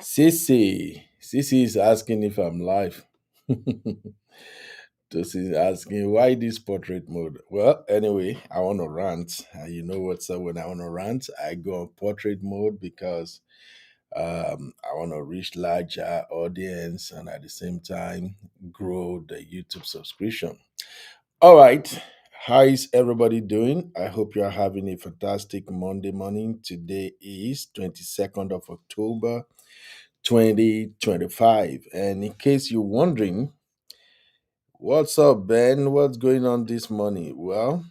Sissy is asking if I'm live. Tosi is asking why this portrait mode. Well, anyway, I want to rant. You know what's up when I want to rant? I go on portrait mode because I want to reach larger audience and at the same time grow the YouTube subscription. All right. How is everybody doing? I hope you are having a fantastic Monday morning. Today is 22nd of October 2025. And in case you're wondering, what's up, Ben? What's going on this morning? Well,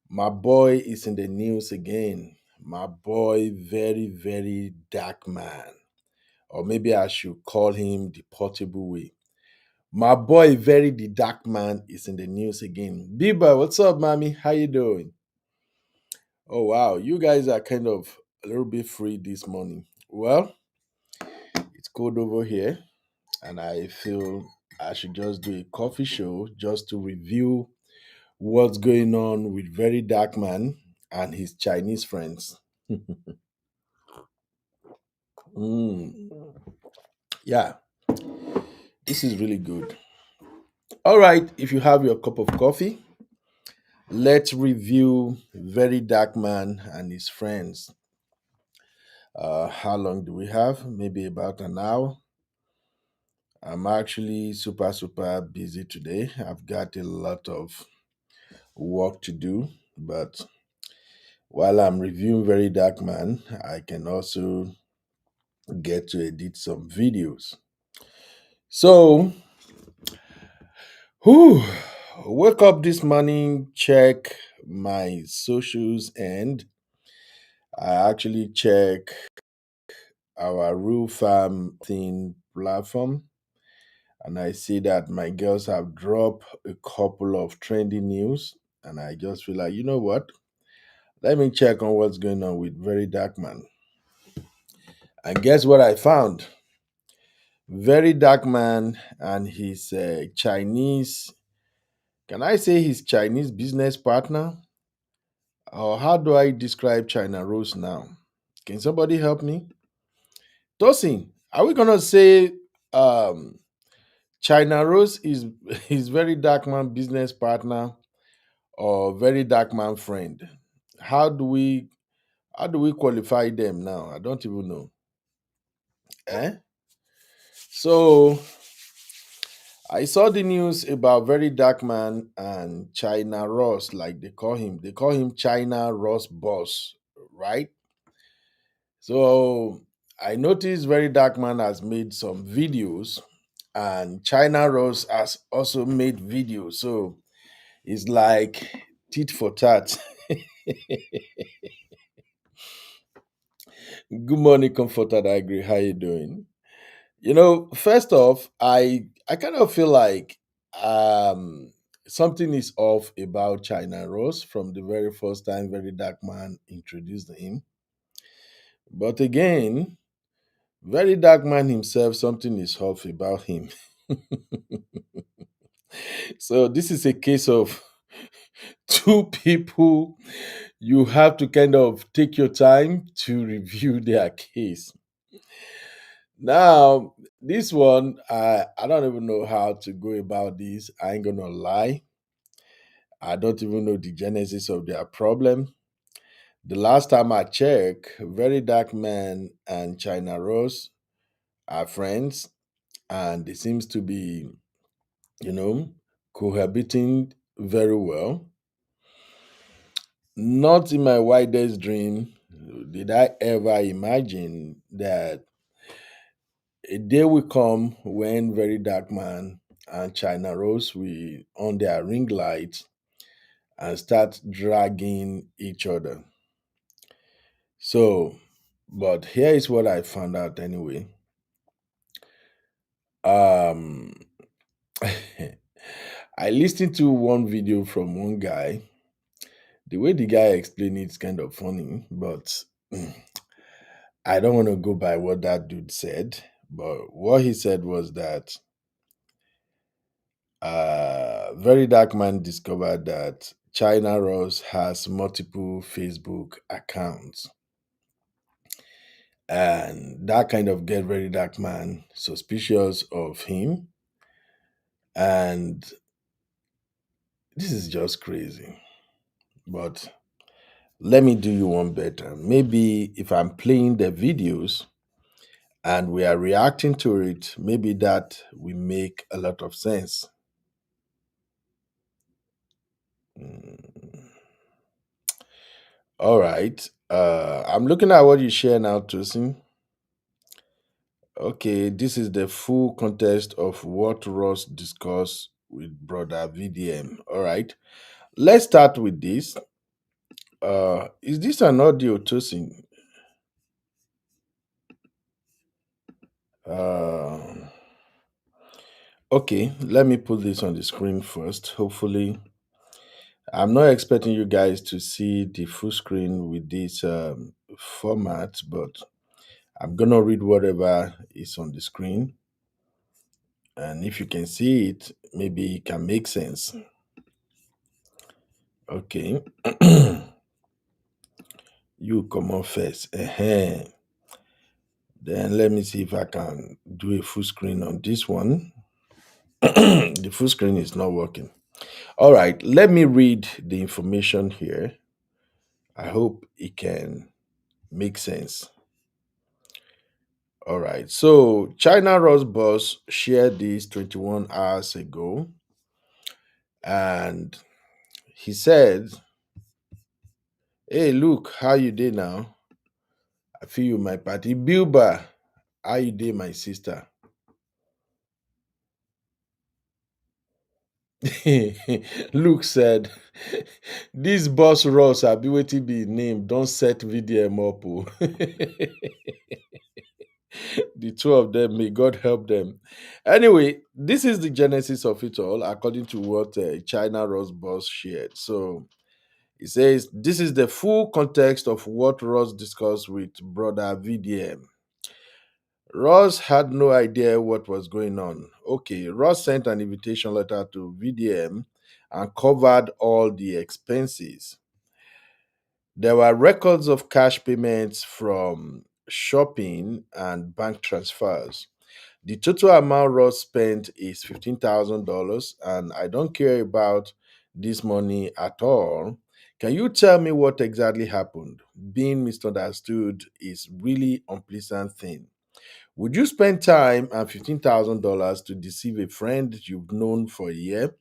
my boy is in the news again. My boy, very dark man. Or maybe I should call him the portable way. My boy, very the dark man, is in the news again. Biba, what's up, mommy? How you doing? Oh wow, you guys are kind of a little bit free this morning. Well, it's cold over here and I feel I should just do a coffee show just to review what's going on with Very Dark Man and his Chinese friends. Mm, yeah, this is really good. All right, if you have your cup of coffee, let's review Very Dark Man and his friends. How long do we have? Maybe about an hour. I'm actually super busy today. I've got a lot of work to do, but while I'm reviewing Very Dark Man, I can also get to edit some videos. So, whew, wake up this morning, check my socials, and I actually check our Real Farm thing platform. And I see that my girls have dropped a couple of trending news. And I just feel like, you know what? Let me check on what's going on with Very Dark Man. And guess what I found? Very Dark Man and his Chinese, can I say his Chinese business partner? Or how do I describe China Rose now? Can somebody help me? Tosin, are we going to say um, China Rose is his Very Dark Man business partner or Very Dark Man friend? How do we how do we qualify them now? I don't even know. Eh? So I saw the news about Very Dark Man and China Ross, like they call him. They call him China Ross Boss, right? So I noticed Very Dark Man has made some videos, and China Ross has also made videos. So it's like tit for tat. Good morning, Comforted. I agree. How you doing? First off, I kind of feel like um something is off about China Rose from the very first time Very Dark Man introduced him. But again, Very Dark Man himself, something is off about him. So this is a case of two people. You have to kind of take your time to review their case. Now, this one, I don't even know how to go about this. I ain't gonna lie. I don't even know the genesis of their problem. The last time I checked, Very Dark Man and China Rose are friends, and they seems to be, you know, cohabiting very well. Not in my wildest dream did I ever imagine that a day will come when Very Dark Man and China Rose will on their ring light and start dragging each other. So, but here is what I found out anyway. Um, I listened to one video from one guy. The way the guy explained it's kind of funny, but I don't want to go by what that dude said. But what he said was that Very Dark Man discovered that China Rose has multiple Facebook accounts. And that kind of get very dark man suspicious of him. And this is just crazy. But let me do you one better. Maybe if I'm playing the videos and we are reacting to it, maybe that will make a lot of sense. Mm, all right. I'm looking at what you share now, Tosin. Okay, this is the full context of what Ross discussed with brother VDM. All right. Let's start with this. Is this an audio, Tosin? Uh, okay, let me put this on the screen first. Hopefully, I'm not expecting you guys to see the full screen with this format, but I'm gonna read whatever is on the screen, and if you can see it, maybe it can make sense. Okay, you come on first. Then let me see if I can do a full screen on this one. The full screen is not working. All right, let me read the information here. I hope it can make sense. All right, so China Ross boss shared this 21 hours ago, and he said, "Hey, look, how you dey now? I feel you, my party. Bilba, how you dey, my sister?" Luke said, "This boss Ross, I be waiting be him name. Don't set VDM up. Oh." The two of them, may God help them. Anyway, this is the genesis of it all, according to what China Ross boss shared. So he says, "This is the full context of what Ross discussed with brother VDM. Ross had no idea what was going on. Okay, Ross sent an invitation letter to VDM and covered all the expenses. There were records of cash payments from shopping and bank transfers. The total amount Ross spent is $15,000, and I don't care about this money at all. Can you tell me what exactly happened? Being misunderstood is really unpleasant thing. Would you spend time and $15,000 to deceive a friend you've known for a year?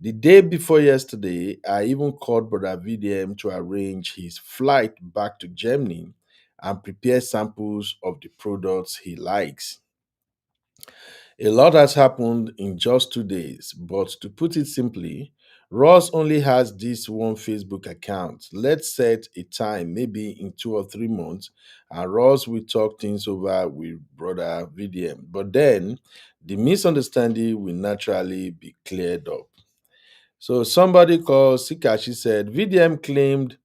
The day before yesterday, I even called Brother VDM to arrange his flight back to Germany and prepare samples of the products he likes. A lot has happened in just 2 days, but to put it simply, Ross only has this one Facebook account. Let's set a time, maybe in 2 or 3 months, and Ross will talk things over with brother VDM. But then the misunderstanding will naturally be cleared up. So somebody called Sikashi said VDM claimed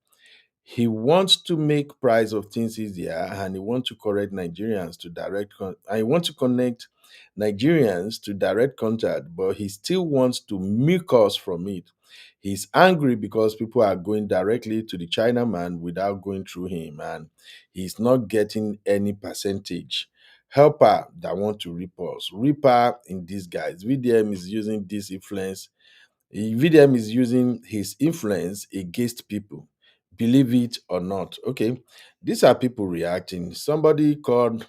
he wants to make price of things easier, and he wants to correct Nigerians to and he wants to connect Nigerians to direct contact, but he still wants to milk us from it. He's angry because people are going directly to the China man without going through him, and he's not getting any percentage. Helper that want to rip us. Reaper in disguise. VDM is using this influence VDM is using his influence against people. Believe it or not. Okay. These are people reacting. Somebody called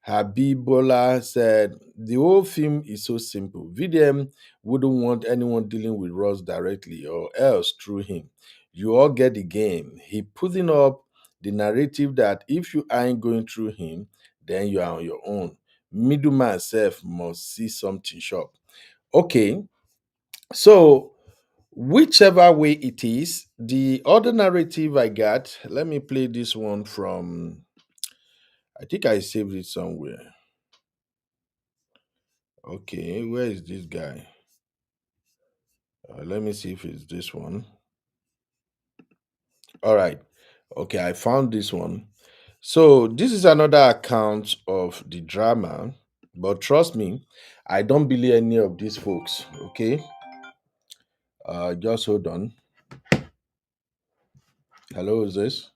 Habibola said the whole film is so simple. VDM wouldn't want anyone dealing with Ross directly or else through him. You all get the game. He putting up the narrative that if you aren't going through him, then you are on your own. Middleman self must see something shop. Okay, so whichever way it is, the other narrative I got, let me play this one from, I think I saved it somewhere. Okay, where is this guy? Let me see if it's this one. All right. Okay, I found this one. So, this is another account of the drama, but trust me, I don't believe any of these folks. Okay, just hold on. Hello, is this?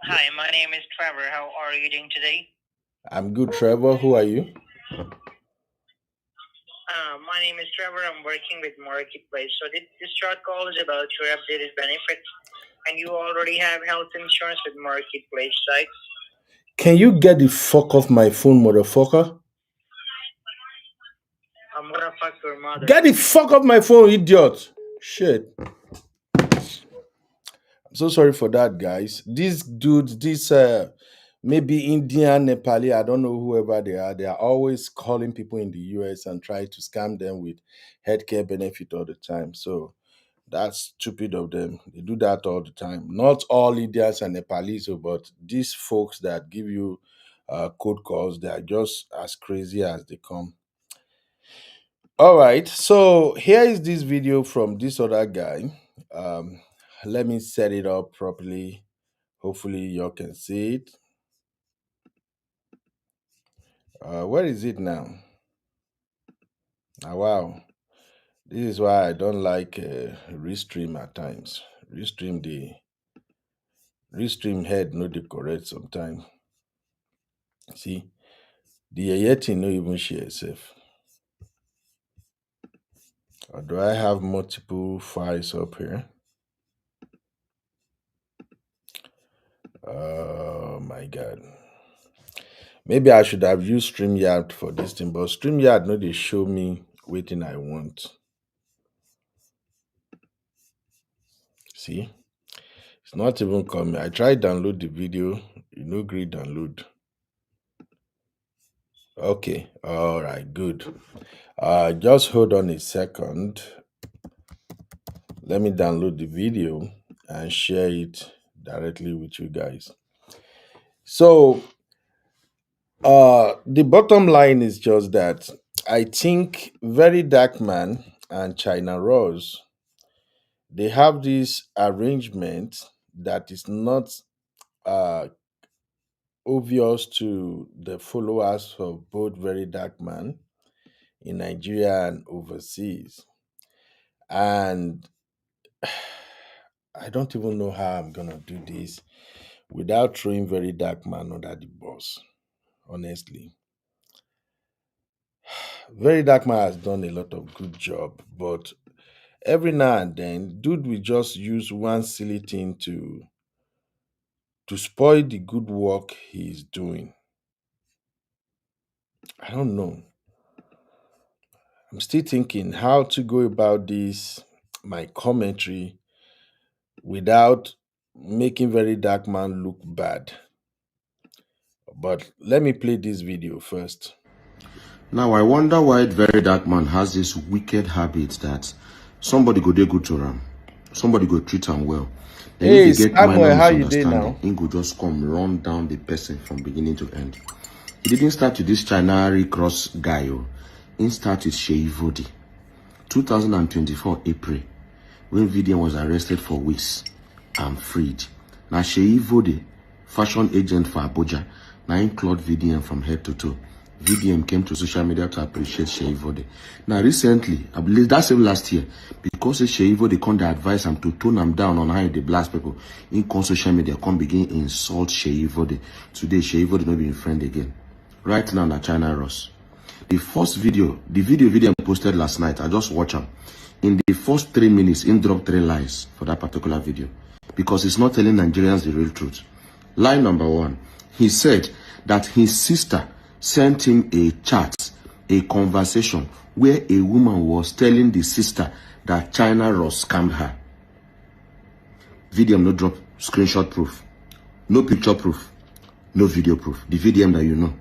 Hi, my name is Trevor. How are you doing today? I'm good, Trevor. Who are you? My name is Trevor. I'm working with Marketplace. So this short call is about your updated benefits, and you already have health insurance with Marketplace, right? Can you get the fuck off my phone, motherfucker? I'm gonna fuck your mother. Get the fuck off my phone, idiot. Shit. I'm so sorry for that, guys. These dudes, maybe Indian, Nepali, I don't know whoever they are always calling people in the US and try to scam them with healthcare benefit all the time. So that's stupid of them. They do that all the time. Not all Indians and Nepalese, but these folks that give you code calls, they are just as crazy as they come. All right, so here is this video from this other guy. Um, Let me set it up properly. Hopefully, you can see it. Where is it now? Wow. This is why I don't like restream at times. Restream head no dey correct sometimes. See, the yeti no even share itself. Or do I have multiple files up here? Oh my god. Maybe I should have used StreamYard for this thing, but StreamYard no dey show me wetin I want. See? It's not even coming. I tried download the video, you no gree download. Okay, all right, good. Just hold on a second. Let me download the video and share it directly with you guys. So, the bottom line is just that I think Verydarkman and China Rose, they have this arrangement that is not uh, obvious to the followers of both Verydarkman in Nigeria and overseas. And I don't even know how I'm gonna do this without throwing Verydarkman under the bus. Honestly, Verydarkman has done a lot of good job, but every now and then, dude will just use one silly thing to spoil the good work he's doing. I don't know. I'm still thinking how to go about this, my commentary, without making Verydarkman look bad. But let me play this video first. Now I wonder why Verydarkman has this wicked habit that somebody go dey good to him, somebody go treat him well. Then Hey, if you get minor Samuel, how you doing now? misunderstanding, he go just come run down the person from beginning to end. He didn't start with this China Cross guy. He started with Sheyi Vodi. 2024 April, when VDM was arrested for weeks and freed. Now Sheyi Vodi, fashion agent for Abuja, now include VDM from head to toe. VDM came to social media to appreciate Sheyi Vodi. Now recently, I believe that's last year, because Sheyi Vodi come to advise him to tone him down on how they blast people. In come social media, come begin insult Sheyi Vodi. Today, Sheyi Vodi not being friend again. Right now, na China Ross. The first video, the video posted last night, I just watched him. In the first 3 minutes, he dropped 3 lies for that particular video. Because he's not telling Nigerians the real truth. Lie number 1, he said that his sister sent him a chat, a conversation, where a woman was telling the sister that China Ross scammed her. Video no drop screenshot proof, no picture proof, no video proof. The video that you know,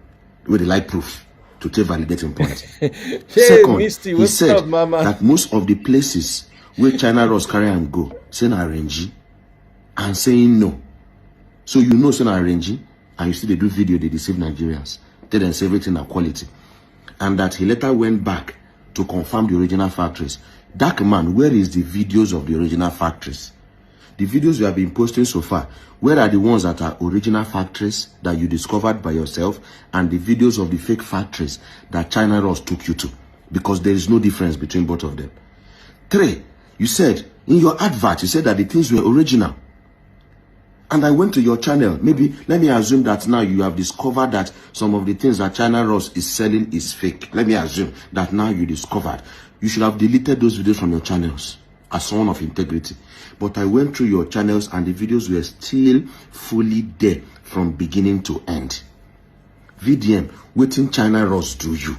with the light proof to take validating point. Hey, Second, Misty, he what's said up, mama? that most of the places where China Ross carry and go, saying arrange and saying no. So you know saying arrange, and you see they do video, they deceive Nigerians. Tell them say everything are quality. And that he later went back to confirm the original factories. Dark man, where is the videos of the original factories? The videos you have been posting so far, where are the ones that are original factories that you discovered by yourself, and the videos of the fake factories that China Ross took you to? Because there is no difference between both of them. 3, you said in your advert, you said that the things were original. And I went to your channel. Maybe let me assume that now you have discovered that some of the things that China Ross is selling is fake. Let me assume that now you discovered. You should have deleted those videos from your channels as someone of integrity. But I went through your channels and the videos were still fully there from beginning to end. VDM, waiting China Ross do you?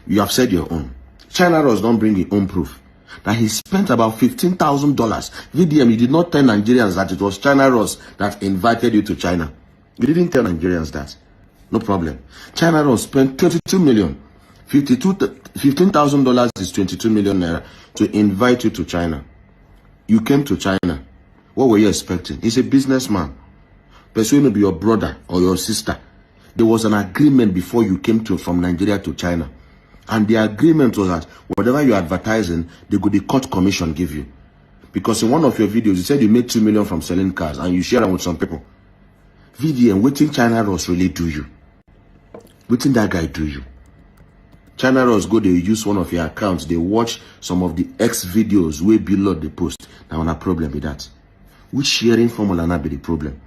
You have said your own. China Ross don't bring your own proof that he spent about $15,000. VDM, you did not tell Nigerians that it was China Ross that invited you to China. You didn't tell Nigerians that. No problem. China Ross spent 22 million. $15,000 is 22 million naira to invite you to China. You came to China. What were you expecting? He's a businessman. Persuade to be your brother or your sister. There was an agreement before you came from Nigeria to China. And the agreement was that whatever you're advertising, they go the cut commission give you. Because in one of your videos, you said you made 2 million from selling cars and you share them with some people. VDM, waiting China Ross really do you? Waiting that guy do you? China Ross go, they use one of your accounts, they watch some of the X videos way below the post. Now, on a problem with that. Which sharing formula not be the problem?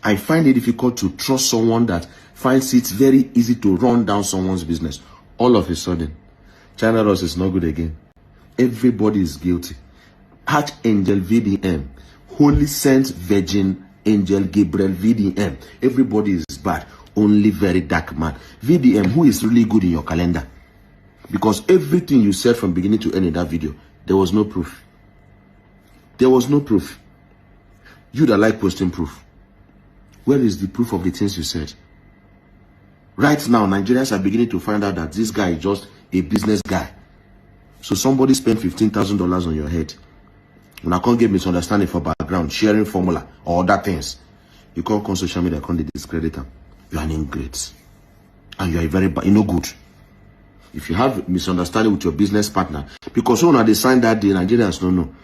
I find it difficult to trust someone that finds it very easy to run down someone's business. All of a sudden, China Ross is not good again. Everybody is guilty. Archangel VDM, Holy Saint Virgin Angel Gabriel VDM. Everybody is bad. Only Verydarkman. VDM, who is really good in your calendar? Because everything you said from beginning to end in that video, there was no proof. There was no proof. You that like posting proof. Where is the proof of the things you said? Right now, Nigerians are beginning to find out that this guy is just a business guy. So somebody spent $15,000 on your head. When I can't get misunderstanding for background, sharing formula, or other things, you can't come social media, can't discredit them. You are an ingrate. And you are very bad, you know good. If you have misunderstanding with your business partner, because when they signed that day, Nigerians don't know.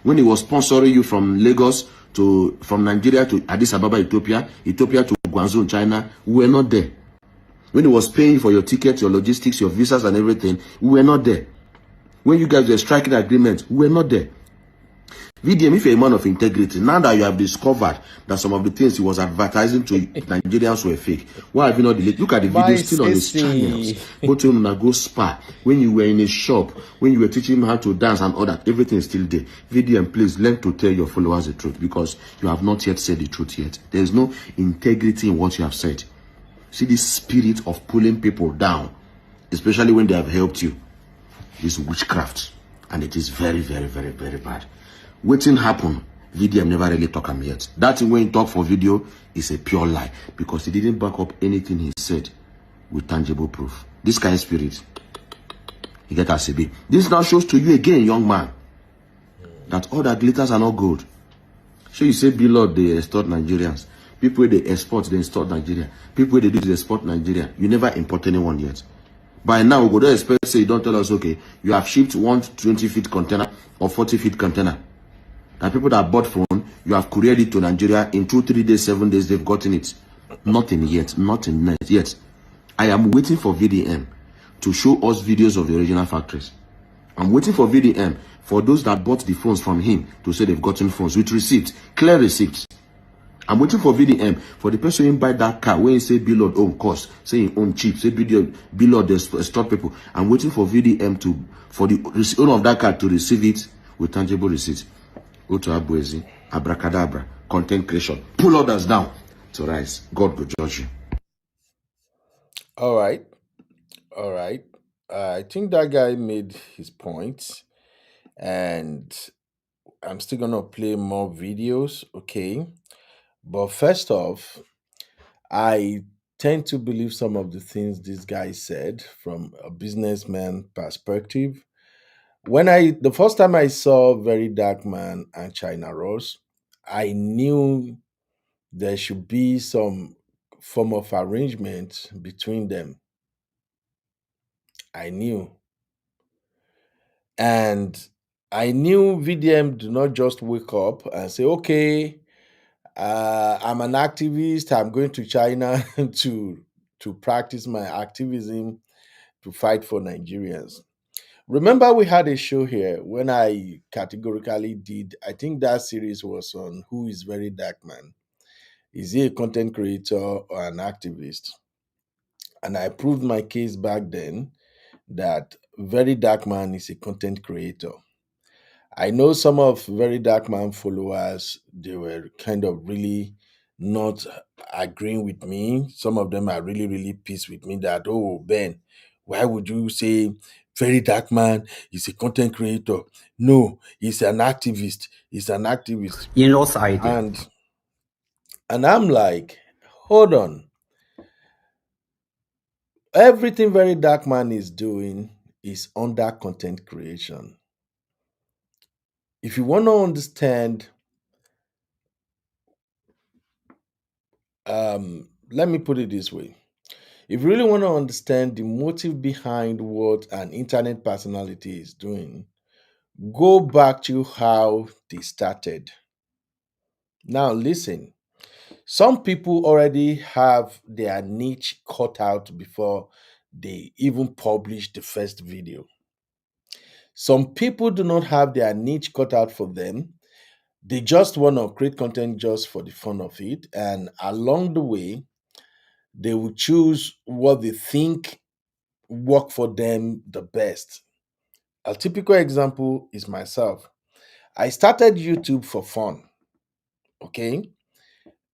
When he was sponsoring you from Lagos from Nigeria to Addis Ababa, Ethiopia to Guangzhou, China, we were not there. When he was paying for your tickets, your logistics, your visas and everything, we were not there. When you guys were striking agreements, we were not there. VDM, if you're a man of integrity, now that you have discovered that some of the things he was advertising to Nigerians were fake, why have you not deleted? Look at the video still on his channels. Go to him and go spa. When you were in a shop, when you were teaching him how to dance and all that, everything is still there. VDM, please learn to tell your followers the truth, because you have not yet said the truth yet. There is no integrity in what you have said. See this spirit of pulling people down, especially when they have helped you. This witchcraft, and it is very, very, very, very bad. Waiting happen, VDM never really talk him yet. That thing when he talk for video is a pure lie, because he didn't back up anything he said with tangible proof. This kind of spirit, you get as be. This now shows to you again, young man, that all that glitters are not gold. So you say Blord, they extort Nigerians. People they export, they extort Nigeria. People they do they export Nigeria. You never import anyone yet. By now, we go to expect say you don't tell us, okay, you have shipped 120-feet container or 40-feet container. And people that bought phone, you have couriered it to Nigeria in 2, 3 days, 7 days, they've gotten it. Nothing yet, nothing yet. I am waiting for VDM to show us videos of the original factories. I'm waiting for VDM for those that bought the phones from him to say they've gotten phones with receipts, clear receipts. I'm waiting for VDM for the person who buy that car when he say Blord own cost, say he own cheap, say Blord they stop people. I'm waiting for VDM for the owner of that car to receive it with tangible receipts. Go to Abuezi, abracadabra, content creation, pull others down to rise. God will judge you. All right. I think that guy made his point, and I'm still gonna play more videos. Okay, but first off, I tend to believe some of the things this guy said from a businessman perspective. The first time I saw Verydarkman and China Rose, I knew there should be some form of arrangement between them. I knew. And I knew VDM do not just wake up and say, okay, I'm an activist, I'm going to China to practice my activism to fight for Nigerians. Remember, we had a show here when I categorically did. I think that series was on who is Very Dark Man. Is he a content creator or an activist? And I proved my case back then that Very Dark Man is a content creator. I know some of Very Dark Man followers, they were kind of really not agreeing with me. Some of them are really, really pissed with me that, oh, Ben, why would you say Very Dark Man is a content creator? No, he's an activist. He's an activist. You lost idea. And I'm like, hold on. Everything Very Dark Man is doing is under content creation. If you want to understand, let me put it this way. If you really want to understand the motive behind what an internet personality is doing, go back to how they started. Now, listen, some people already have their niche cut out before they even publish the first video. Some people do not have their niche cut out for them. They just want to create content just for the fun of it. And along the way, they will choose what they think work for them the best. A typical example is myself. I started YouTube for fun. Okay.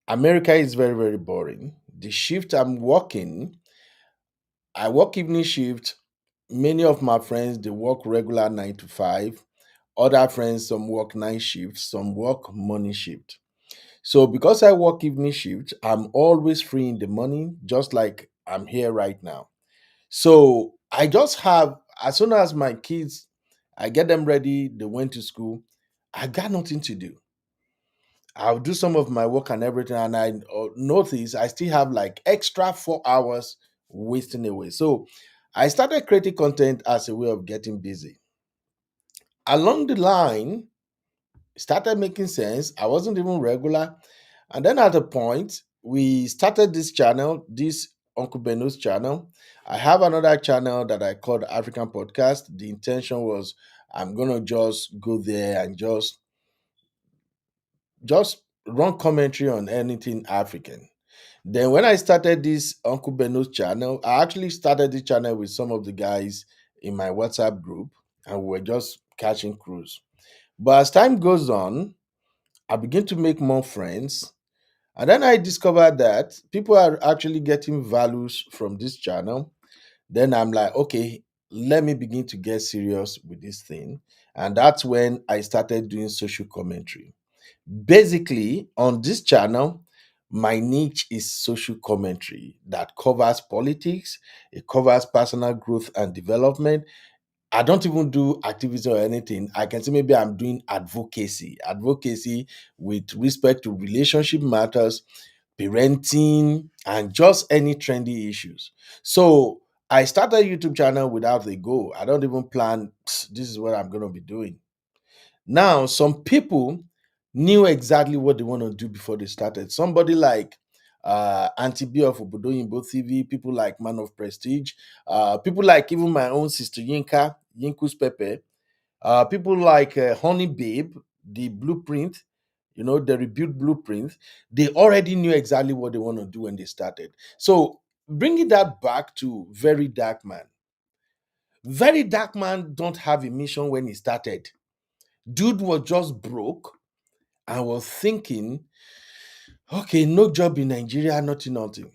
America is very, very boring. The shift I'm working, I work evening shift. Many of my friends they work regular 9 to 5. Other friends some work night shift, some work morning shift. So because I work evening shift, I'm always free in the morning, just like I'm here right now. So I just have, as soon as my kids, I get them ready, they went to school, I got nothing to do. I'll do some of my work and everything, and I notice I still have like extra 4 hours wasting away. So I started creating content as a way of getting busy. Along the line, started making sense. I wasn't even regular. And then at a point, we started this channel, this Uncle Beno's channel. I have another channel that I called African Podcast. The intention was I'm gonna just go there and just run commentary on anything African. Then when I started this Uncle Beno's channel, I actually started the channel with some of the guys in my WhatsApp group, and we were just catching cruise. But as time goes on, I begin to make more friends. And then I discovered that people are actually getting values from this channel. Then I'm like, okay, let me begin to get serious with this thing. And that's when I started doing social commentary. Basically, on this channel, my niche is social commentary that covers politics, it covers personal growth and development. I don't even do activism or anything. I can say maybe I'm doing advocacy with respect to relationship matters, parenting, and just any trendy issues. So I started a YouTube channel without a goal. I don't even plan, this is what I'm going to be doing. Now, some people knew exactly what they want to do before they started. Somebody like Auntie B of Obodoyinbo TV, people like Man of Prestige, people like even my own sister Yinka, Yinkus Pepe, people like Honey Babe, the blueprint, the rebuild blueprint, they already knew exactly what they want to do when they started. So bringing that back to Very Dark Man. Very Dark Man don't have a mission when he started. Dude was just broke and was thinking, okay, no job in Nigeria, nothing, nothing.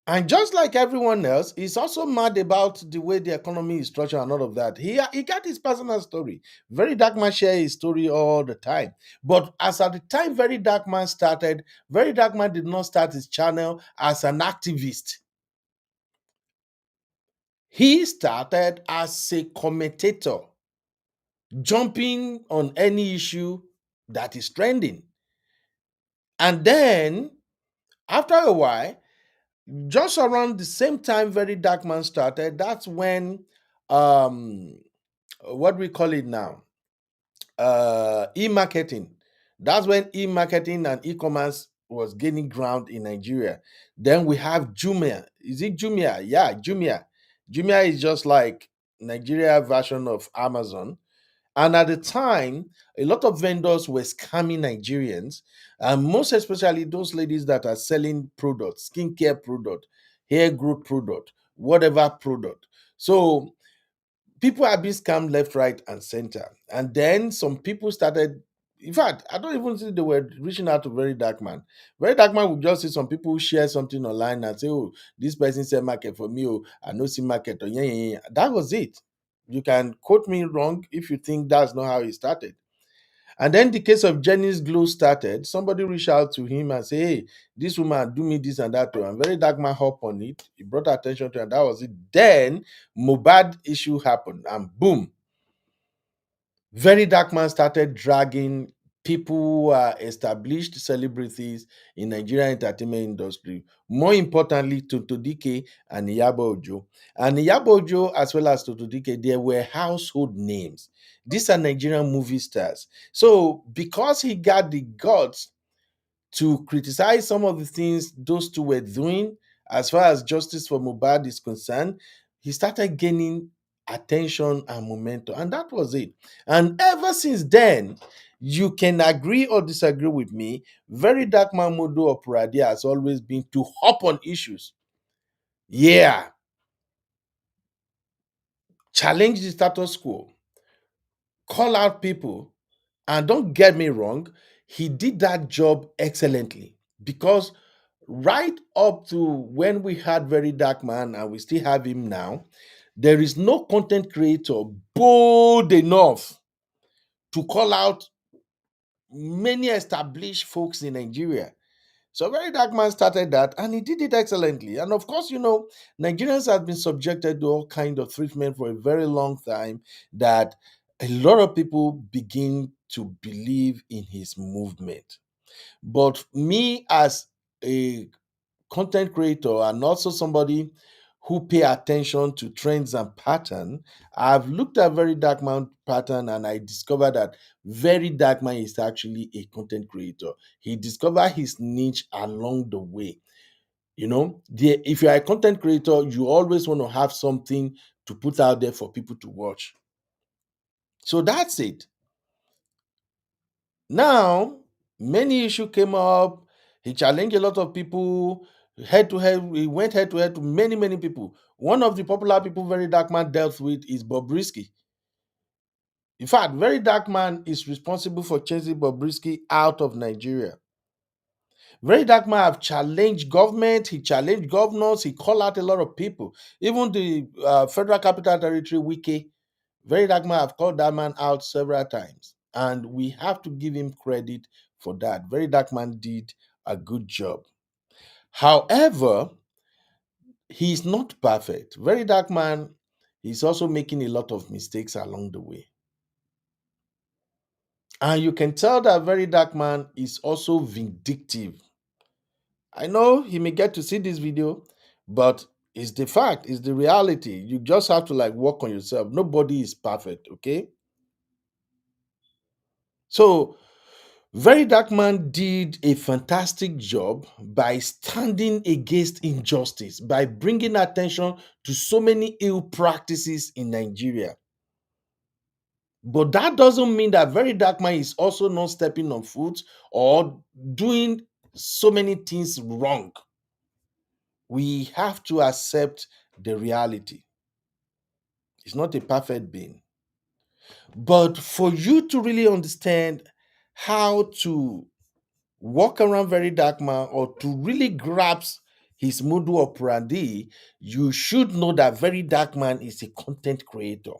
And just like everyone else, he's also mad about the way the economy is structured and all of that. He got his personal story. Very Dark Man share his story all the time. But as at the time Very Dark Man started, Very Dark Man did not start his channel as an activist. He started as a commentator, jumping on any issue that is trending. And then after a while, just around the same time Very Dark Man started, that's when um what we call it now, e-marketing. That's when e-marketing and e-commerce was gaining ground in Nigeria. Then we have Jumia. Is it Jumia? Yeah, Jumia. Jumia is just like Nigeria version of Amazon. And at the time, a lot of vendors were scamming Nigerians, and most especially those ladies that are selling products, skincare product, hair growth product, whatever product. So people are being scammed left, right, and center. And then some people started. In fact, I don't even think they were reaching out to Very Dark Man. Very Dark Man would just see some people who share something online and say, "Oh, this person said market for me. Oh, I know see market." Or yeah, yeah, yeah. That was it. You can quote me wrong if you think that's not how it started. And then the case of Jenny's Glow started. Somebody reached out to him and say, "Hey, this woman do me this and that too." And Very Dark Man hop on it. He brought attention to it, and that was it. Then Mobad issue happened, and boom, Very Dark Man started dragging people who are established celebrities in Nigerian entertainment industry. More importantly, Toto Dike and Iyabo Ojo. And Iyabo Ojo, as well as Toto Dike, they were household names. These are Nigerian movie stars. So because he got the guts to criticize some of the things those two were doing as far as justice for Mubad is concerned, he started gaining attention and momentum. And that was it. And ever since then, you can agree or disagree with me. Very Dark Man Modo Operadia has always been to hop on issues. Yeah, challenge the status quo, call out people. And don't get me wrong, he did that job excellently because right up to when we had Very Dark Man and we still have him now, there is no content creator bold enough to call out many established folks in Nigeria. So Very Dark Man started that and he did it excellently. And of course, Nigerians have been subjected to all kind of treatment for a very long time that a lot of people begin to believe in his movement. But me as a content creator and also somebody who pay attention to trends and pattern, I've looked at Very Dark Man pattern and I discovered that Very Dark Man is actually a content creator. He discovered his niche along the way. If you're a content creator, you always want to have something to put out there for people to watch. So that's it. Now, many issue came up. He challenged a lot of people head to head. He went head to head to many, many people. One of the popular people Very Dark Man dealt with is Bobrisky. In fact, Very Dark Man is responsible for chasing Bobrisky out of Nigeria. Very Dark Man have challenged government. He challenged governors. He called out a lot of people. Even the Federal Capital Territory Wiki, Very Dark Man have called that man out several times. And we have to give him credit for that. Very Dark Man did a good job. However, he's not perfect. Very Dark Man is also making a lot of mistakes along the way. And you can tell that Very Dark Man is also vindictive. I know he may get to see this video, but it's the fact, it's the reality. You just have to work on yourself. Nobody is perfect, okay? So Very Dark Man did a fantastic job by standing against injustice, by bringing attention to so many ill practices in Nigeria. But that doesn't mean that Very Dark Man is also not stepping on foot or doing so many things wrong. We have to accept the reality. It's not a perfect being. But for you to really understand how to walk around Very Dark Man or to really grasp his modus operandi, you should know that Very Dark Man is a content creator.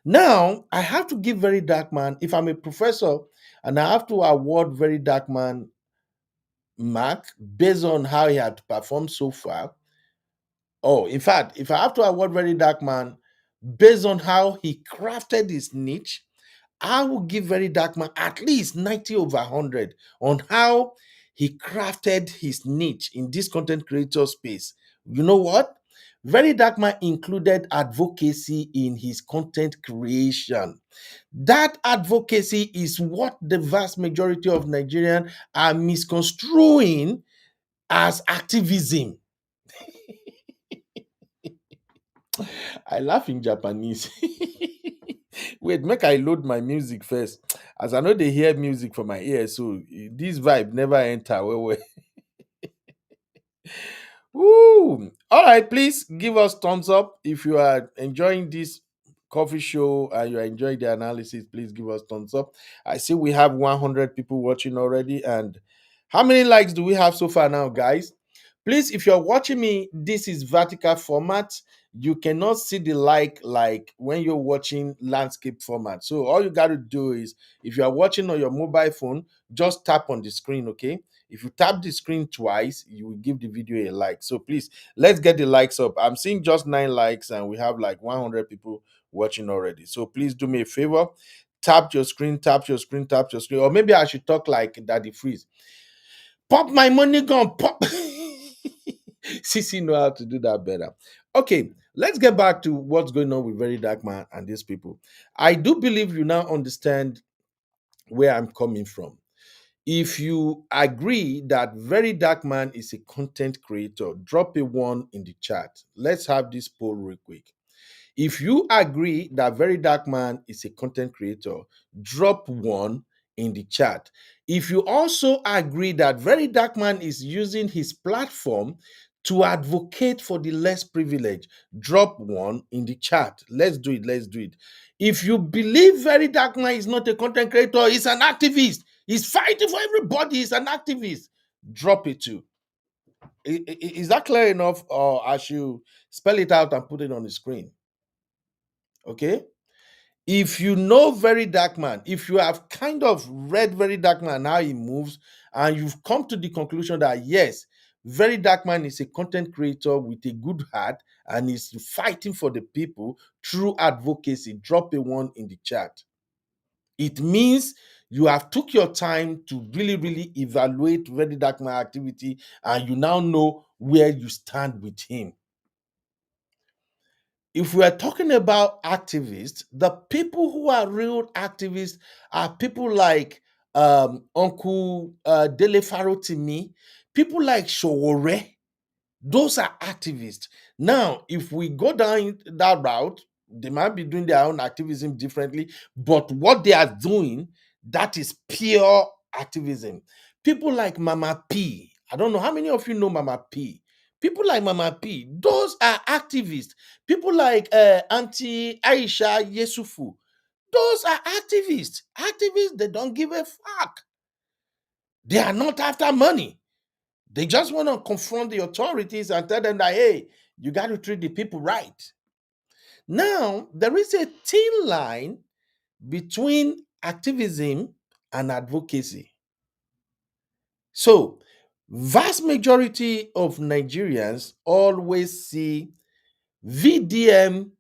Now, I have to give Very Dark Man, if I'm a professor and I have to award Very Dark Man mark based on how he had performed so far. Oh, in fact, if I have to award Very Dark Man based on how he crafted his niche, I will give Very Dark Man at least 90 over 100 on how he crafted his niche in this content creator space. You know what? Very Dark Man included advocacy in his content creation. That advocacy is what the vast majority of Nigerians are misconstruing as activism. I laugh in Japanese. Wait, make I load my music first. As I know they hear music for my ears, so this vibe never enter. Well, woo! All right, please give us thumbs up if you are enjoying this coffee show and you are enjoying the analysis. Please give us thumbs up. I see we have 100 people watching already, and how many likes do we have so far now, guys? Please, if you're watching me, this is vertical format. You cannot see the like when you're watching landscape format. So all you got to do is, if you are watching on your mobile phone, just tap on the screen, okay? If you tap the screen twice, you will give the video a like. So please, let's get the likes up. I'm seeing just 9 likes and we have like 100 people watching already. So please do me a favor. Tap your screen, tap your screen, tap your screen. Or maybe I should talk like Daddy Freeze. Pop my money gun, pop. CC know how to do that better. Okay, let's get back to what's going on with Very Dark Man and these people. I do believe you now understand where I'm coming from. If you agree that Very Dark Man is a content creator, drop a one in the chat. Let's have this poll real quick. If you agree that Very Dark Man is a content creator, drop one in the chat. If you also agree that Very Dark Man is using his platform to advocate for the less privileged, drop one in the chat. Let's do it. Let's do it. If you believe Very Dark Man is not a content creator, he's an activist, he's fighting for everybody, he's an activist, drop it too. Is that clear enough, or I should spell it out and put it on the screen? Okay. If you know Very Dark Man, if you have kind of read Very Dark Man and how he moves, and you've come to the conclusion that yes, Very Dark Man is a content creator with a good heart and is fighting for the people through advocacy, drop a one in the chat. It means you have took your time to really, really evaluate Very Dark Man activity, and you now know where you stand with him. If we are talking about activists, the people who are real activists are people like Uncle Dele Farotimi, people like Showore. Those are activists. Now, if we go down that route, they might be doing their own activism differently, but what they are doing, that is pure activism. People like Mama P. I don't know how many of you know Mama P. People like Mama P, those are activists. People like Auntie Aisha Yesufu, those are activists. Activists, they don't give a fuck. They are not after money. They just want to confront the authorities and tell them that, hey, you got to treat the people right. Now, there is a thin line between activism and advocacy. So, vast majority of Nigerians always see VDM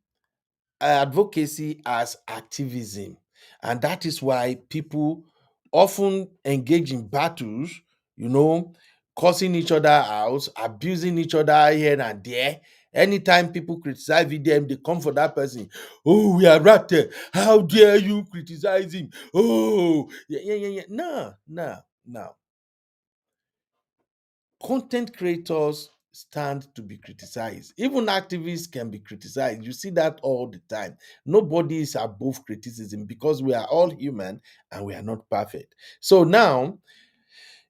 advocacy as activism. And that is why people often engage in battles, you know, cursing each other out, abusing each other here and there. Anytime people criticize VDM, they come for that person. Oh, we are right there. How dare you criticize him? Oh, yeah, yeah, yeah, yeah. No, no, no. Content creators stand to be criticized. Even activists can be criticized. You see that all the time. Nobody is above criticism because we are all human and we are not perfect. So now,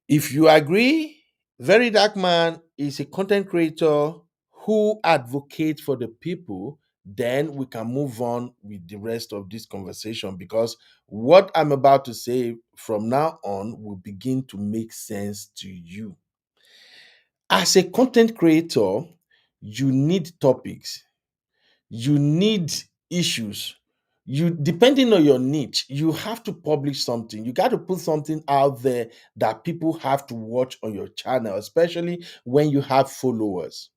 if you agree, Very Dark Man is a content creator who advocates for the people, then we can move on with the rest of this conversation because what I'm about to say from now on will begin to make sense to you. As a content creator, you need topics, you need issues. You, depending on your niche, you have to publish something. You got to put something out there that people have to watch on your channel, especially when you have followers.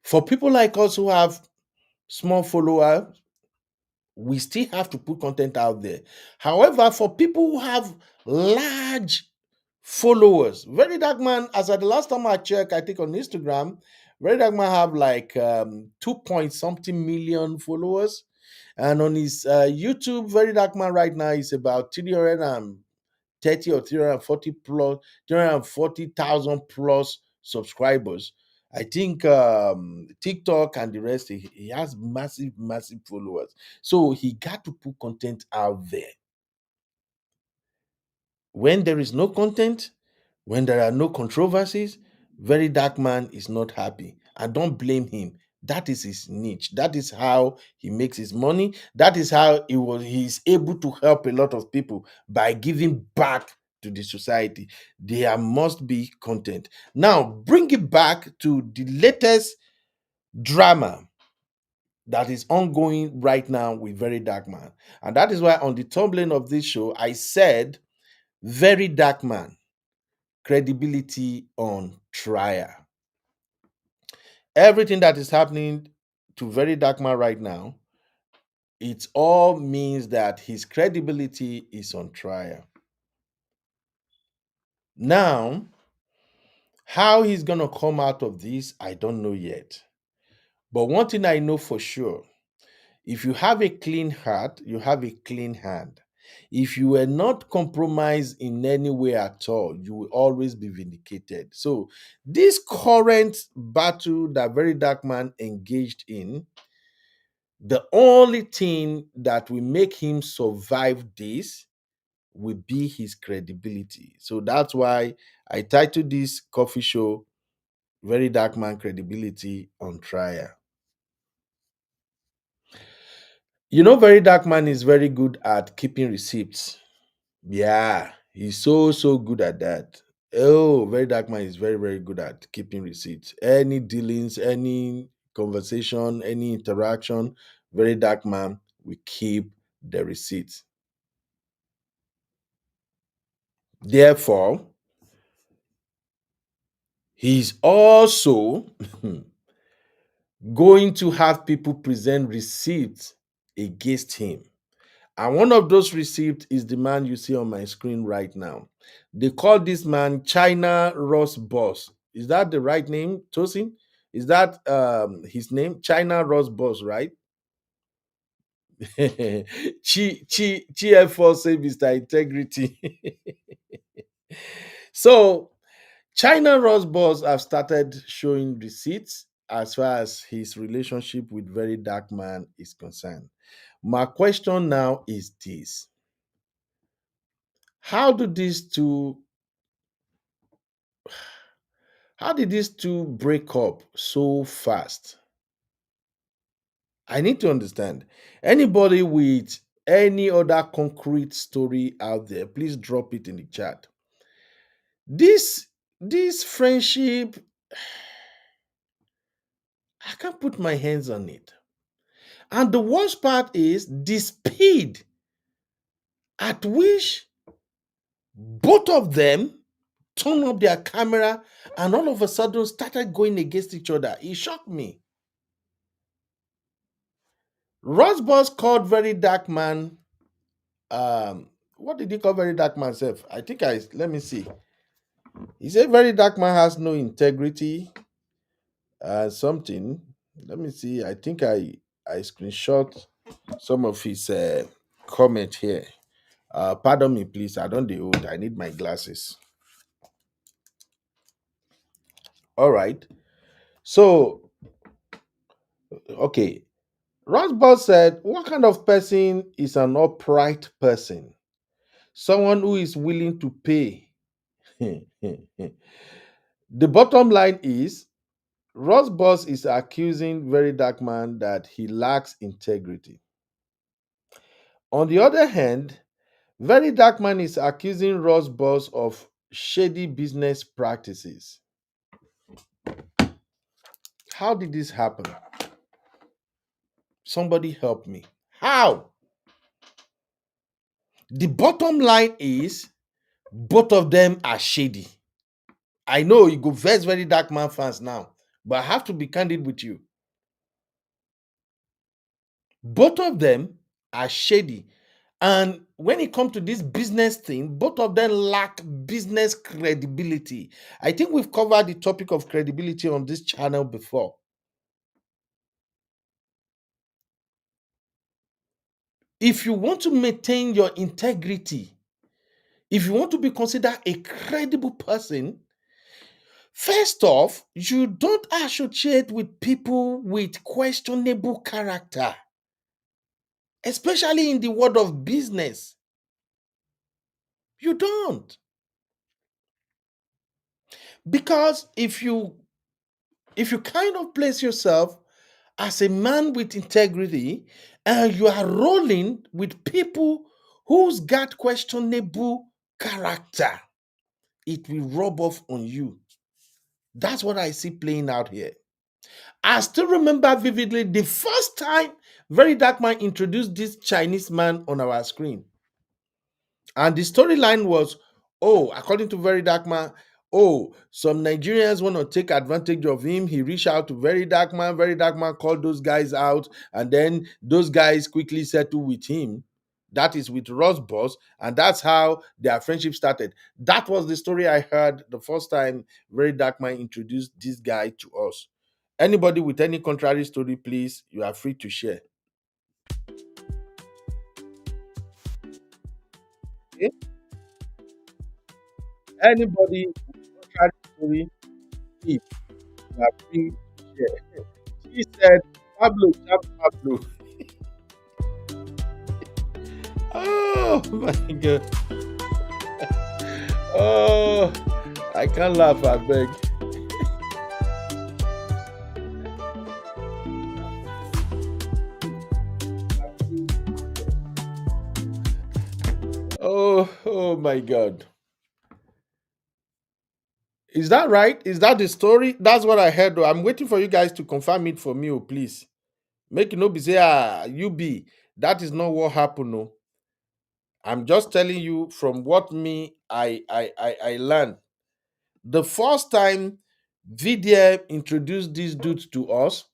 For people like us who have small followers, we still have to put content out there. However, for people who have large followers, Very Dark Man, as at the last time I checked, I think on Instagram, Very Dark Man have like 2 point something million followers. And on his YouTube, Very Dark Man right now is about 330 or 340 plus 340,000 plus subscribers. I think TikTok and the rest, he has massive, massive followers. So he got to put content out there. When there is no content, when there are no controversies, Very Dark Man is not happy. And don't blame him. That is his niche. That is how he makes his money. That is how he's able to help a lot of people by giving back to the society. There must be content. Now, bring it back to the latest drama that is ongoing right now with Very Dark Man. And that is why on the tumbling of this show, I said Very Dark Man, credibility on trial. Everything that is happening to Very Dark Man right now, it all means that his credibility is on trial. Now, how he's going to come out of this, I don't know yet. But one thing I know for sure, if you have a clean heart, you have a clean hand. If you were not compromised in any way at all, you will always be vindicated. So, this current battle that Very Dark Man engaged in, the only thing that will make him survive this will be his credibility. So that's why I titled this coffee show Very Dark Man, Credibility on Trial. You know, Very Dark Man is very good at keeping receipts. Yeah, he's so good at that. Oh, Very Dark Man is very, very good at keeping receipts. Any dealings, any conversation, any interaction, Very Dark Man will keep the receipts. Therefore, he's also going to have people present receipts against him. And one of those receipts is the man you see on my screen right now. They call this man China Ross Boss. Is that the right name, Tosin? Is that his name? China Ross Boss, right? Chi Air Force say Mr. Integrity. So China Ross Boss have started showing receipts as far as his relationship with Very Dark Man is concerned. My question now is this: how do these two how did these two break up so fast? I need to understand. Anybody with any other concrete story out there, please drop it in the chat. This friendship, I can't put my hands on it. And the worst part is the speed at which both of them turned up their camera and all of a sudden started going against each other. It shocked me. Ross Boss called Very Dark Man. What did he call Very Dark Man self? I think let me see. He said Very Dark Man has no integrity. Something. Let me see. I think I screenshot some of his comment here. Pardon me, please. I don't do old. I need my glasses. All right. So, okay. Rosbach said, what kind of person is an upright person? Someone who is willing to pay. The bottom line is, Ross Boss is accusing Very Dark Man that he lacks integrity. On the other hand, Very Dark Man is accusing Ross Boss of shady business practices. How did this happen? Somebody help me. How? The bottom line is both of them are shady. I know you go vex Very Dark Man fans now, but I have to be candid with you. Both of them are shady. And when it comes to this business thing, both of them lack business credibility. I think we've covered the topic of credibility on this channel before. If you want to maintain your integrity, if you want to be considered a credible person, First off, you don't associate with people with questionable character, especially in the world of business. You don't. Because if you kind of place yourself as a man with integrity and you are rolling with people who's got questionable character, it will rub off on you. That's what I see playing out here. I still remember vividly the first time Verydarkman introduced this Chinese man on our screen. And the storyline was, oh, according to Verydarkman, oh, some Nigerians want to take advantage of him. He reached out to Verydarkman. Verydarkman called those guys out, and then those guys quickly settled with him. That is with Ross Boss, and that's how their friendship started. That was the story I heard the first time Verydarkman introduced this guy to us. Anybody with any contrary story, please, you are free to share. Okay? Anybody with contrary story, please, you are free to share. She said, Pablo, Chap Pablo. Oh my God. Oh, I can't laugh, I beg. Oh my God. Is that right? Is that the story? That's what I heard. Though. I'm waiting for you guys to confirm it for me, oh, please. Make it no be say, you be. That is not what happened, no. I'm just telling you from what me I learned. The first time VDM introduced these dudes to us,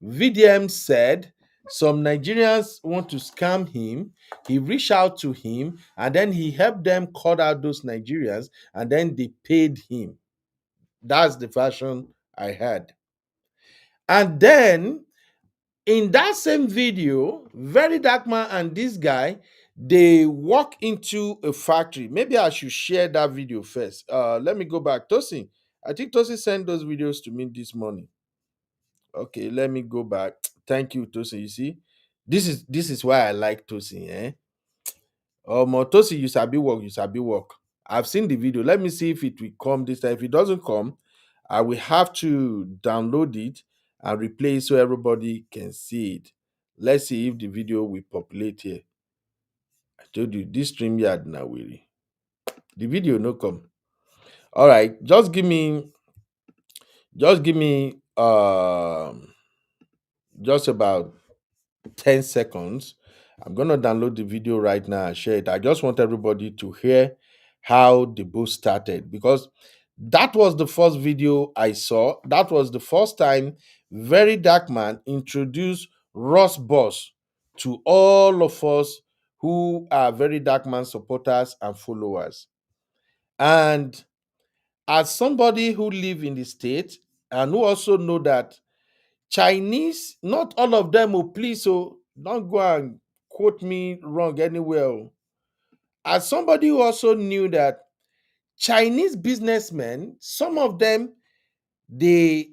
VDM said some Nigerians want to scam him. He reached out to him and then he helped them cut out those Nigerians and then they paid him. That's the version I had. And then in that same video, Verydarkman and this guy, they walk into a factory. Maybe I should share that video first. Let me go back. Tosin, I think Tosin sent those videos to me this morning. Okay, let me go back. Thank you, Tosin. You see, this is why I like Tosin. Tosin, you sabi work, you sabi work. I've seen the video. Let me see if it will come this time. If it doesn't come, I will have to download it and replay it so everybody can see it. Let's see if the video will populate here. I told you this StreamYard now will. The video no come. All right, just give me just about 10 seconds. I'm gonna download the video right now and share it. I just want everybody to hear how the both started because that was the first video I saw. That was the first time Verydarkman introduced Ross Boss to all of us who are Verydarkman supporters and followers. And as somebody who live in the state and who also know that Chinese, not all of them will please, so don't go and quote me wrong anywhere. As somebody who also knew that Chinese businessmen, they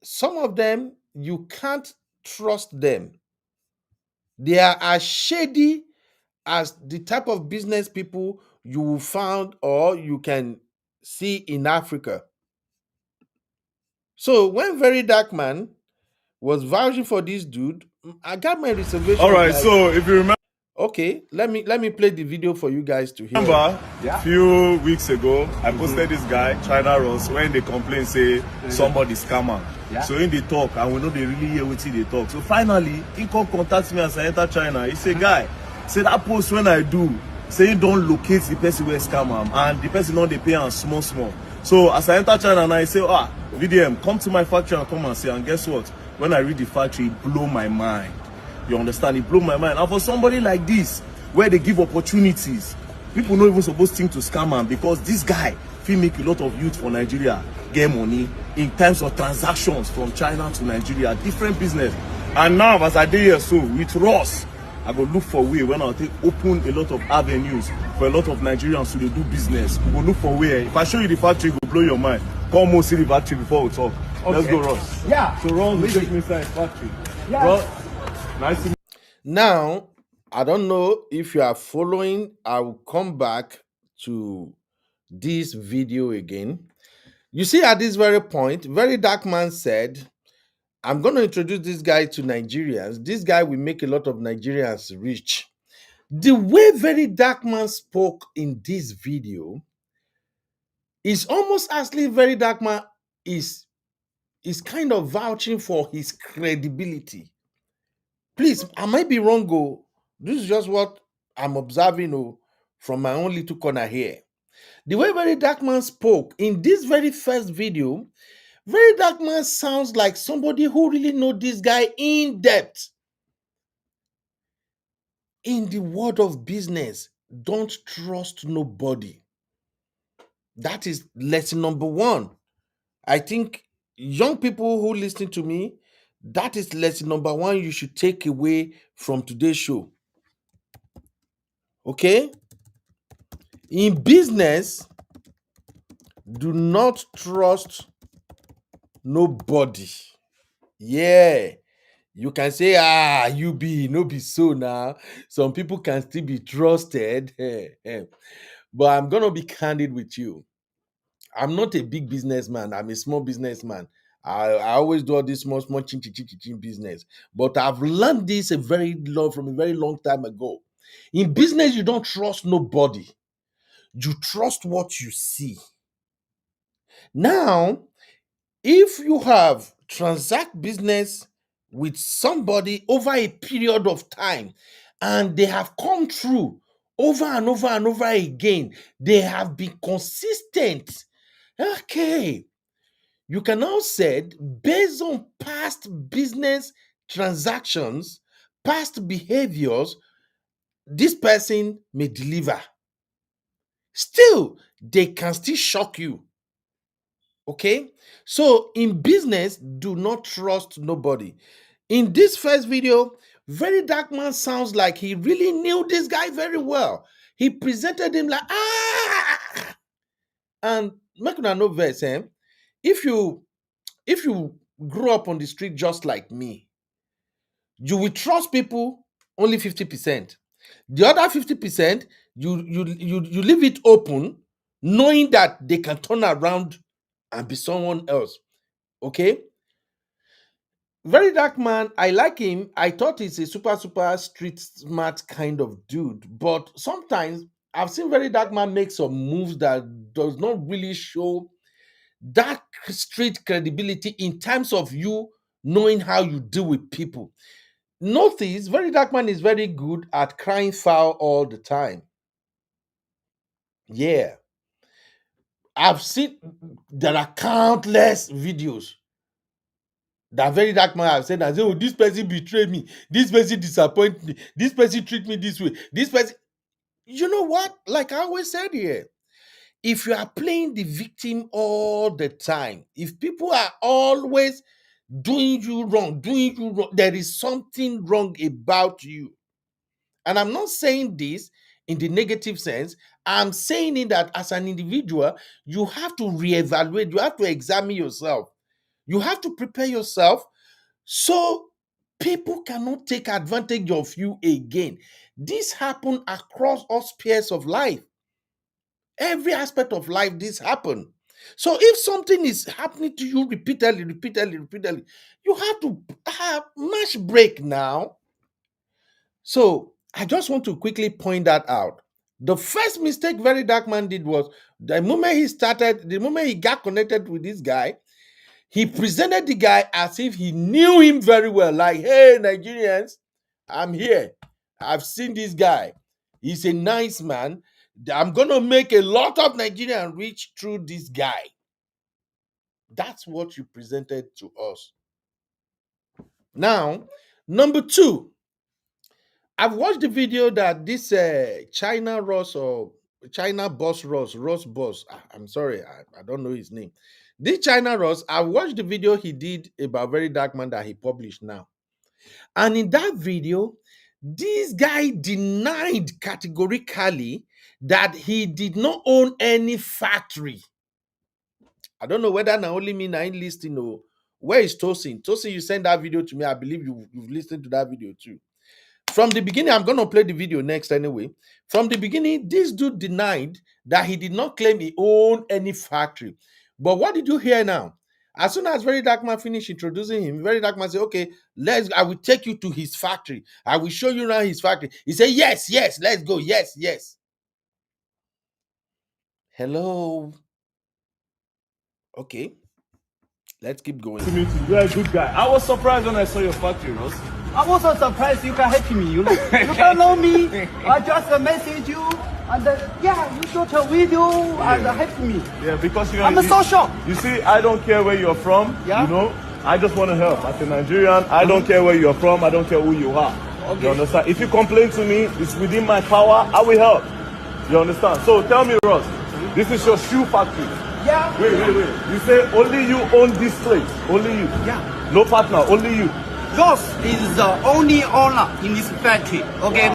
some of them you can't trust them. They are as shady as the type of business people you will find or you can see in Africa. So when Verydarkman was vouching for this dude, I got my reservation. All right, so if you remember, okay, let me play the video for you guys to hear. a few weeks ago, I posted this guy, China Ross, when they complain, say somebody scammer. So in the talk, and we know they really hear what they talk. So finally, he come contact me as I enter China. He say, guy, say that post when I do, say don't locate the person where scammer, and the person don't they pay on small. So as I enter China, and I say, VDM, come to my factory and come and see. And guess what? When I read the factory, it blew my mind. You understand? It blew my mind. And for somebody like this, where they give opportunities, people not even supposed to think to scam them because this guy will make a lot of youth for Nigeria get money in terms of transactions from China to Nigeria, different business. And now, as I did here, so with Ross, I go look for way when I take open a lot of avenues for a lot of Nigerians to dey do business. We go look for way. If I show you the factory, it go blow your mind. Come on, see the factory before we talk. Okay. Let's go, Ross. Yeah. So Ross, we take me inside his factory. Yeah. Ross, nice to meet Now, I don't know if you are following. I will come back to this video again. You see, at this very point, Verydarkman said, I'm going to introduce this guy to Nigerians. This guy will make a lot of Nigerians rich. The way Verydarkman spoke in this video is almost as if Verydarkman is kind of vouching for his credibility. Please, I might be wrong, oh. This is just what I'm observing, oh, from my own little corner here. The way Verydarkman spoke in this very first video, Verydarkman sounds like somebody who really know this guy in depth. In the world of business, don't trust nobody. That is lesson number one. I think young people who listen to me, that is lesson number one you should take away from today's show. Okay? In business, do not trust nobody. Yeah. You can say, you be, no be so now. Some people can still be trusted. But I'm going to be candid with you. I'm not a big businessman. I'm a small businessman. I always do all this small, small chin business. But I've learned this from a very long time ago. In business, you don't trust nobody. You trust what you see. Now, if you have transact business with somebody over a period of time and they have come through over and over and over again, they have been consistent. Okay, you can now say, based on past business transactions, past behaviors, this person may deliver. Still, they can still shock you. Okay, so in business, do not trust nobody. In this first video, Verydarkman sounds like he really knew this guy very well. He presented him like, and make una no vex, if you grew up on the street just like me, you will trust people only 50%. The other 50%, you leave it open, knowing that they can turn around and be someone else. Okay? Verydarkman, I like him. I thought he's a super street smart kind of dude. But sometimes I've seen Verydarkman make some moves that does not really show that street credibility in terms of you knowing how you deal with people. Notice Verydarkman is very good at crying foul all the time. Yeah. I've seen, there are countless videos that Verydarkman have said that, oh, this person betrayed me, this person disappointed me, this person treat me this way, this person. You know what? Like I always said here, if you are playing the victim all the time, if people are always doing you wrong, there is something wrong about you. And I'm not saying this in the negative sense. I'm saying it that as an individual, you have to reevaluate, you have to examine yourself. You have to prepare yourself so people cannot take advantage of you again. This happens across all spheres of life. Every aspect of life, this happens. So if something is happening to you repeatedly, you have to have much break now. So I just want to quickly point that out. The first mistake Verydarkman did was the moment he got connected with this guy, he presented the guy as if he knew him very well. Like, hey, Nigerians, I'm here. I've seen this guy. He's a nice man. I'm going to make a lot of Nigerians rich through this guy. That's what you presented to us. Now, number two, I've watched the video that this China Ross or China Boss Ross Boss, I'm sorry, I don't know his name. This China Ross, I watched the video he did about Verydarkman that he published now. And in that video, This guy denied categorically that he did not own any factory. I don't know whether now only me now listening or where is Tosin? Tosin, you sent that video to me. I believe you've listened to that video too. From the beginning, I'm going to play the video next anyway. From the beginning, this dude denied that he did not claim he owned any factory. But what did you hear now? As soon as Verydarkman finished introducing him, Verydarkman said, okay, I will take you to his factory. I will show you now his factory. He said, yes, let's go. Yes. Hello. Okay. Let's keep going. To meet you. You're a good guy. I was surprised when I saw your factory, Ross. I was so surprised you can help me, you know. You don't know me. I just message you and you shot a video and help me. Yeah, because I'm so shocked. You see, I don't care where you're from, Yeah. you know. I just want to help. As a Nigerian, I don't care where you're from. I don't care who you are. Okay. You understand? If you complain to me, it's within my power. I will help. You understand? So tell me, Ross, this is your shoe factory. Yeah. Wait. You say only you own this place. Only you. Yeah. No partner. Only you. Ross is the only owner in this factory. Okay.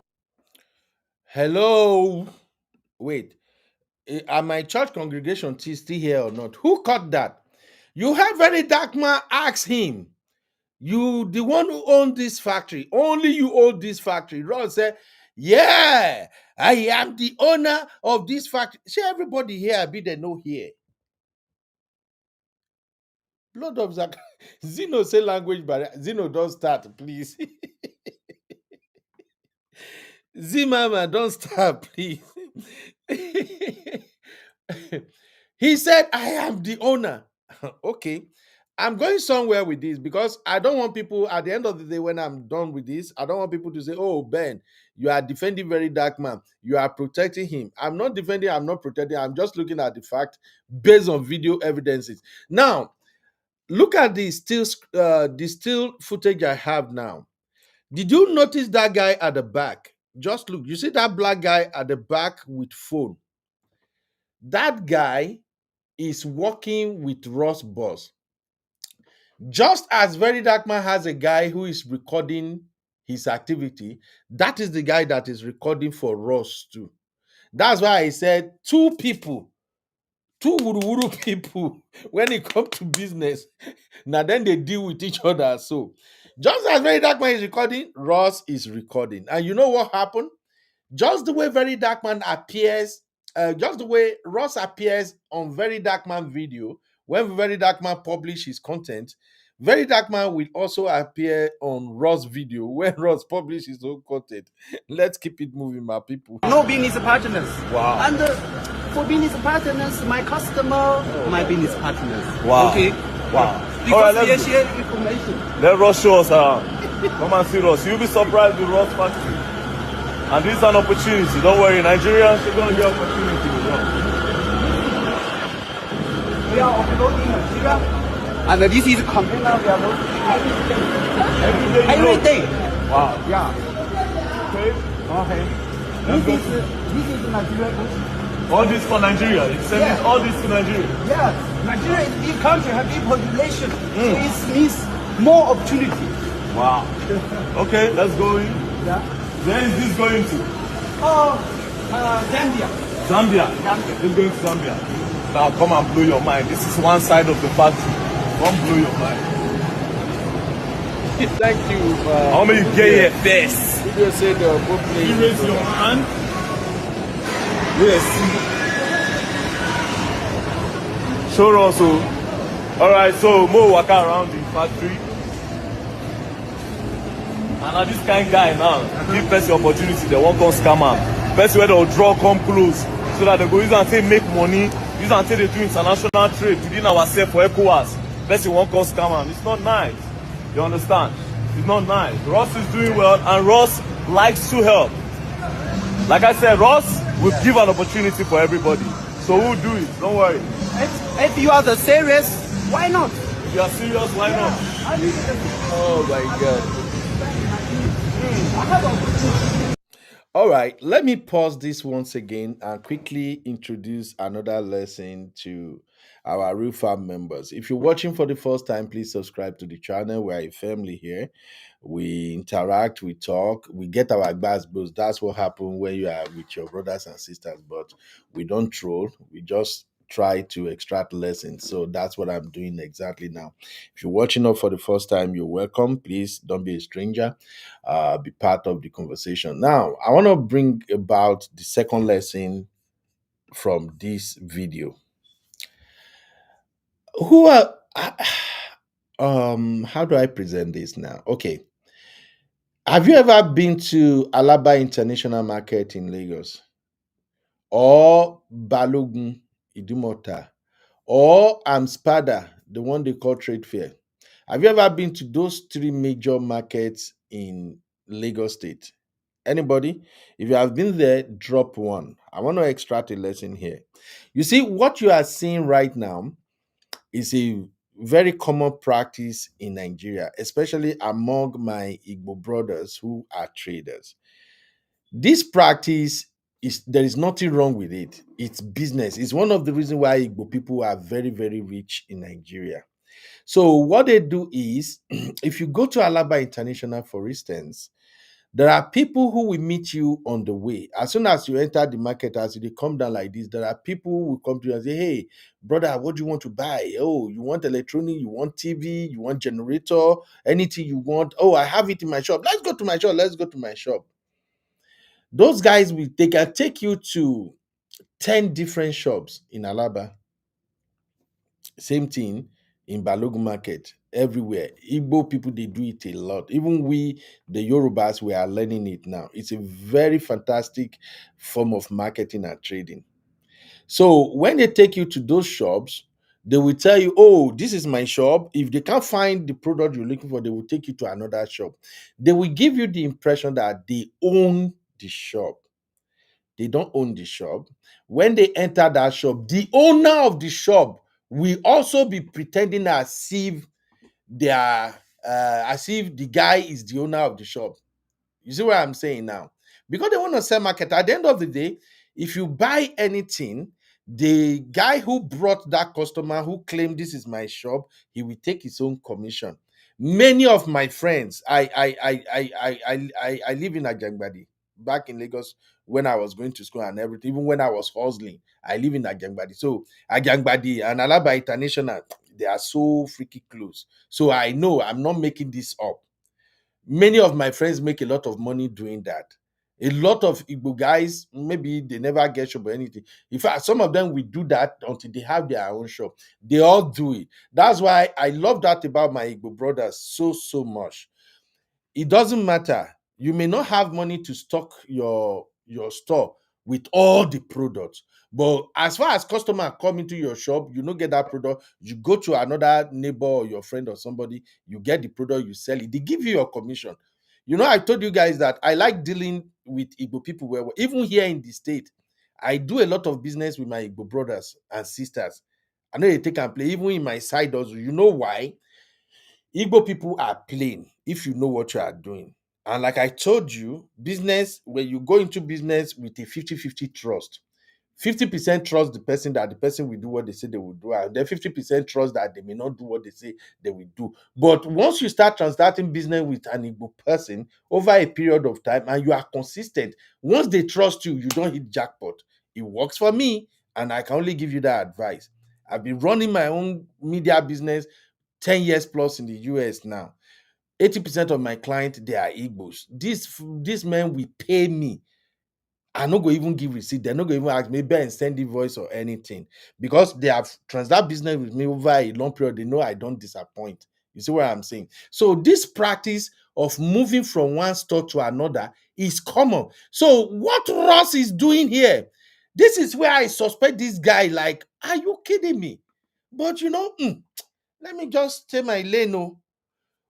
Hello. Wait. Are my church congregation still here or not? Who caught that? You have Verydarkman ask him. You, the one who owned this factory, only you own this factory. Ron said, yeah, I am the owner of this factory. See, everybody here, be they know here. Blood of Zach. Zeno say language barrier. Zeno, don't start, please. Zimama, don't start, please. He said, I am the owner. Okay. I'm going somewhere with this because I don't want people at the end of the day when I'm done with this, I don't want people to say, oh, Ben, you are defending Verydarkman. You are protecting him. I'm not defending, I'm not protecting. I'm just looking at the fact based on video evidences. Now, look at the still footage I have now. Did you notice that guy at the back? Just look. You see that black guy at the back with phone? That guy is working with Ross Boss. Just as Verydarkman has a guy who is recording his activity, that is the guy that is recording for Ross too. That's why I said two people, two wuru people, when it comes to business, now then they deal with each other. So just as Verydarkman is recording, Ross is recording. And you know what happened? Just the way Verydarkman appears, just the way Ross appears on Verydarkman video, when Verydarkman publish his content, Verydarkman will also appear on Ross video when Ross publish his own content. Let's keep it moving, my people. No business partners. Wow. And for business partners, my customer, my business partners. Wow. Okay. Wow. Because All right, they share information. let Ross show us around. Come and see Ross. You'll be surprised with Ross factory. And this is an opportunity. Don't worry, Nigerians, you're going to get opportunity with Ross. We are uploading Nigeria. And this is container we are loading every day. Wow. Yeah. Okay. Okay. This is Nigeria. All this for Nigeria. It's sending Yeah. all this to Nigeria. Yeah. Nigeria is a big country, have big population. So it means more opportunity. Wow. Okay, let's go in. Yeah. Where is this going to? Zambia. Zambia. Zambia. It's going to Zambia. Now come and blow your mind. This is one side of the factory. Come blow your mind. Thank you. How many you get here first? You just said both places. You raise your hand. Yes. Show us. Alright, so Mo walk around the factory. And now this kind of guy now, give person opportunity, they won't come scam am. Person where they'll draw come close. So that they go use and say make money, use and say they do international trade within ourselves for ECOWAS. Person won't come scam am. It's not nice. You understand? It's not nice. Ross is doing well and Ross likes to help. Like I said, Ross will give an opportunity for everybody. So we'll do it. Don't worry. If you are the serious, why not? If you are serious, why not? Oh my God. All right, let me pause this once again and quickly introduce another lesson to our real farm members. If you're watching for the first time, please subscribe to the channel. We're a family here. We interact, we talk, we get our gbas boost. That's what happens when you are with your brothers and sisters. But we don't troll, we just try to extract lessons. So that's what I'm doing exactly now. If you're watching up for the first time, you're welcome. Please don't be a stranger. Be part of the conversation. Now, I want to bring about the second lesson from this video. Who are how do I present this now? Okay. Have you ever been to Alaba International Market in Lagos, or Balogun Idumota, or Amspada, the one they call Trade Fair? Have you ever been to those three major markets in Lagos State? Anybody? If you have been there, drop one. I want to extract a lesson here. You see, what you are seeing right now is a very common practice in Nigeria, especially among my Igbo brothers who are traders. This practice is, there is nothing wrong with it. It's business. It's one of the reasons why Igbo people are very, very rich in Nigeria. So what they do is, if you go to Alaba International, for instance, there are people who will meet you on the way. As soon as you enter the market, as you come down like this, there are people who will come to you and say, "Hey, brother, what do you want to buy? Oh, you want electronic, you want TV, you want generator, anything you want. Oh, I have it in my shop. Let's go to my shop. Let's go to my shop." Those guys will, they can take you to 10 different shops in Alaba. Same thing in Balogun market, everywhere. Igbo people, they do it a lot. Even we, the Yorubas, we are learning it now. It's a very fantastic form of marketing and trading. So when they take you to those shops, they will tell you, "Oh, this is my shop." If they can't find the product you're looking for, they will take you to another shop. They will give you the impression that they own the shop. They don't own the shop. When they enter that shop, the owner of the shop will also be pretending as if they are as if the guy is the owner of the shop. You see what I'm saying now? Because they want to sell market. At the end of the day, if you buy anything, the guy who brought that customer who claimed this is my shop, he will take his own commission. Many of my friends, I live in Ajangbadi, back in Lagos, when I was going to school and everything, even when I was hustling, I live in Ajangbadi. So Ajangbadi and Alaba International, they are so freaky close. So I know I'm not making this up. Many of my friends make a lot of money doing that. A lot of Igbo guys, maybe they never get shop or anything. In fact, some of them will do that until they have their own shop. They all do it. That's why I love that about my Igbo brothers so, so much. It doesn't matter. You may not have money to stock your store with all the products, but as far as customer come into your shop, you don't get that product, you go to another neighbor or your friend or somebody, you get the product, you sell it, they give you your commission. I told you guys that I like dealing with Igbo people where even here in the state, I do a lot of business with my Igbo brothers and sisters. I know they take and play even in my side also. You know why? Igbo people are plain if you know what you are doing. And like I told you, business, when you go into business with a 50-50 trust, 50% trust the person that the person will do what they say they will do, and then 50% trust that they may not do what they say they will do. But once you start transacting business with an Igbo person over a period of time and you are consistent, once they trust you, you don't hit jackpot. It works for me, and I can only give you that advice. I've been running my own media business 10 years plus in the US now. 80% of my clients, they are Igbos. These men will pay me. I no go even give receipt. They're not going to even ask me, and send invoice or anything, because they have transacted business with me over a long period. They know I don't disappoint. You see what I'm saying? So this practice of moving from one store to another is common. So what Ross is doing here, this is where I suspect this guy. Like, are you kidding me? But let me just say my lane. Oh,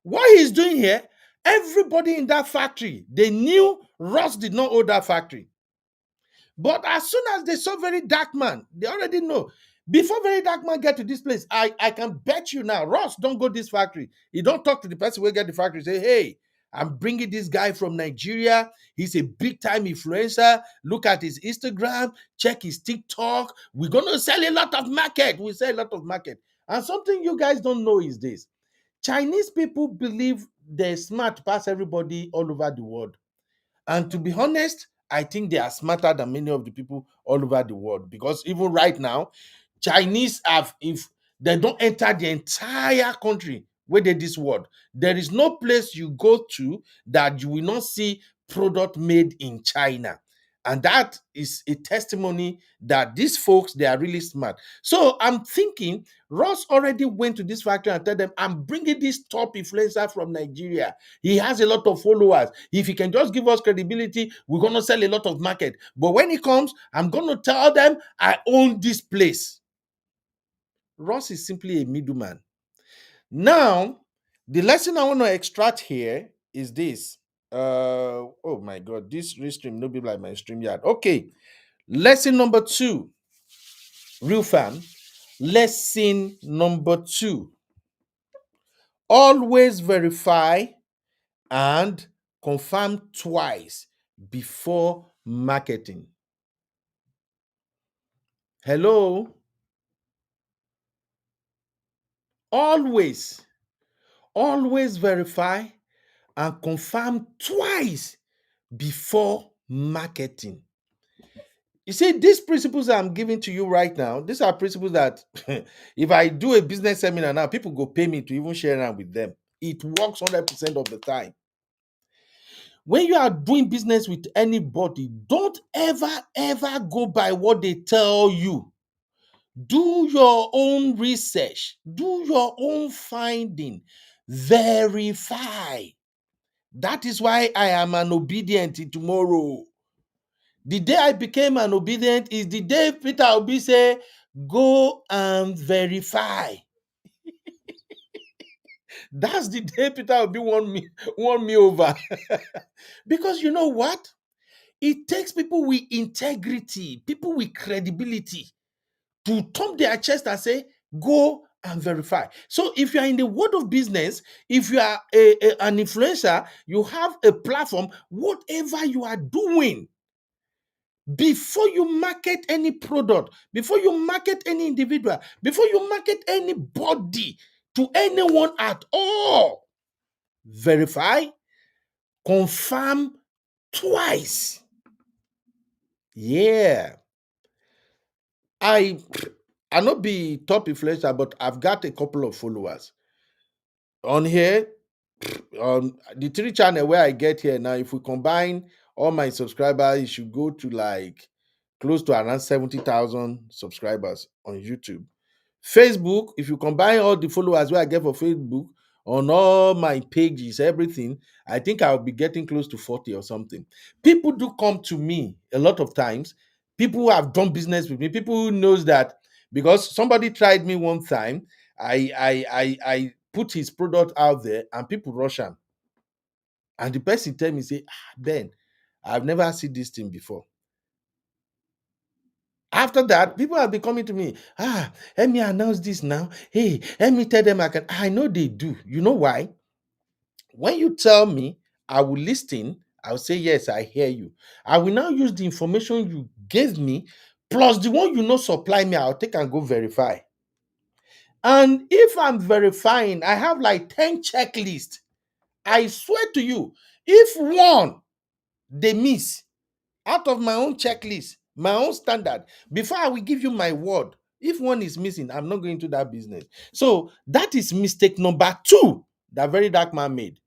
what he's doing here, everybody in that factory, they knew Ross did not own that factory. But as soon as they saw Verydarkman, they already know. Before Verydarkman get to this place, I can bet you now, Ross don't go this factory. He don't talk to the person who get the factory. Say, "Hey, I'm bringing this guy from Nigeria. He's a big time influencer. Look at his Instagram, check his TikTok. We're going to sell a lot of market. We sell a lot of market. And something you guys don't know is this: Chinese people believe they're smart past everybody all over the world. And to be honest, I think they are smarter than many of the people all over the world, because even right now, Chinese have, if they don't enter the entire country where they this world, there is no place you go to that you will not see product made in China. And that is a testimony that these folks, they are really smart. So I'm thinking Ross already went to this factory and tell them, I'm bringing this top influencer from Nigeria. He has a lot of followers. If he can just give us credibility, we're going to sell a lot of market. But when he comes, I'm going to tell them I own this place. Ross is simply a middleman. Now, the lesson I want to extract here is this. Oh my God, this restream no be like my stream yard. Okay, lesson number 2, real fam. Lesson number 2: always verify and confirm twice before marketing. Hello? Always, always verify and confirm twice before marketing. You see, these principles I'm giving to you right now, these are principles that if I do a business seminar now, people go pay me to even share around with them. It works 100% of the time. When you are doing business with anybody, don't ever go by what they tell you. Do your own research, do your own finding, verify. That is why I am an obedient tomorrow. The day I became an obedient is the day Peter Obi say, go and verify. That's the day Peter Obi won me over. Because you know what? It takes people with integrity, people with credibility, to thump their chest and say, go and verify. So if you are in the world of business, if you are an influencer, you have a platform, whatever you are doing, before you market any product, before you market any individual, before you market anybody to anyone at all, verify, confirm twice. Yeah. I not be top influencer, but I've got a couple of followers on here. On the 3 channel where I get here now, if we combine all my subscribers, it should go to like close to around 70,000 subscribers on YouTube. Facebook, if you combine all the followers where I get for Facebook on all my pages, everything, I think I'll be getting close to 40 or something. People do come to me a lot of times. People who have done business with me, people who knows that, because somebody tried me one time. I put his product out there and people rush him. And the person tell me, say, Ben, I've never seen this thing before. After that, people have been coming to me. Let me announce this now. Hey, let me tell them I know they do. You know why? When you tell me, I will listen. I'll say, yes, I hear you. I will now use the information you gave me, plus the one you know supply me, I'll take and go verify. And if I'm verifying, I have like 10 checklists. I swear to you, if one they miss out of my own checklist, my own standard, before I will give you my word, if one is missing, I'm not going to that business. So that is mistake number 2 that Verydarkman made.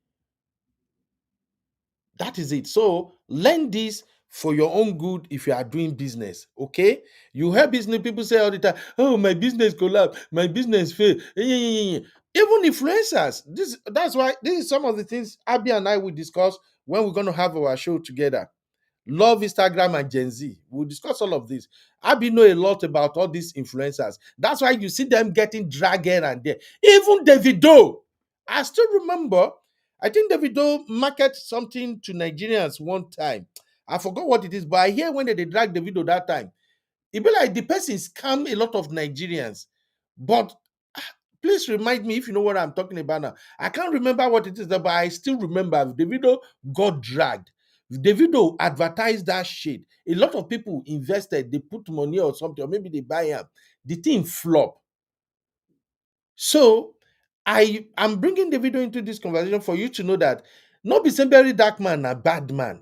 That is it. So learn this for your own good if you are doing business. Okay, you hear business people say all the time, oh, my business collapse, my business fail. Even influencers, that's why this is some of the things Abby and I will discuss when we're going to have our show together. Love Instagram and Gen Z. We'll discuss all of this. Abby know a lot about all these influencers. That's why you see them getting dragged here and there. Even Davido. I still remember, I think Davido market something to Nigerians one time. I forgot what it is, but I hear when they drag Davido that time, it be like the person scam a lot of Nigerians. But Please remind me if you know what I'm talking about now. I can't remember what it is, but I still remember the video got dragged. The video advertised that shit. A lot of people invested, they put money or something, or maybe they buy it. The thing flop. So I'm bringing the video into this conversation for you to know that not be saying very dark man a bad man.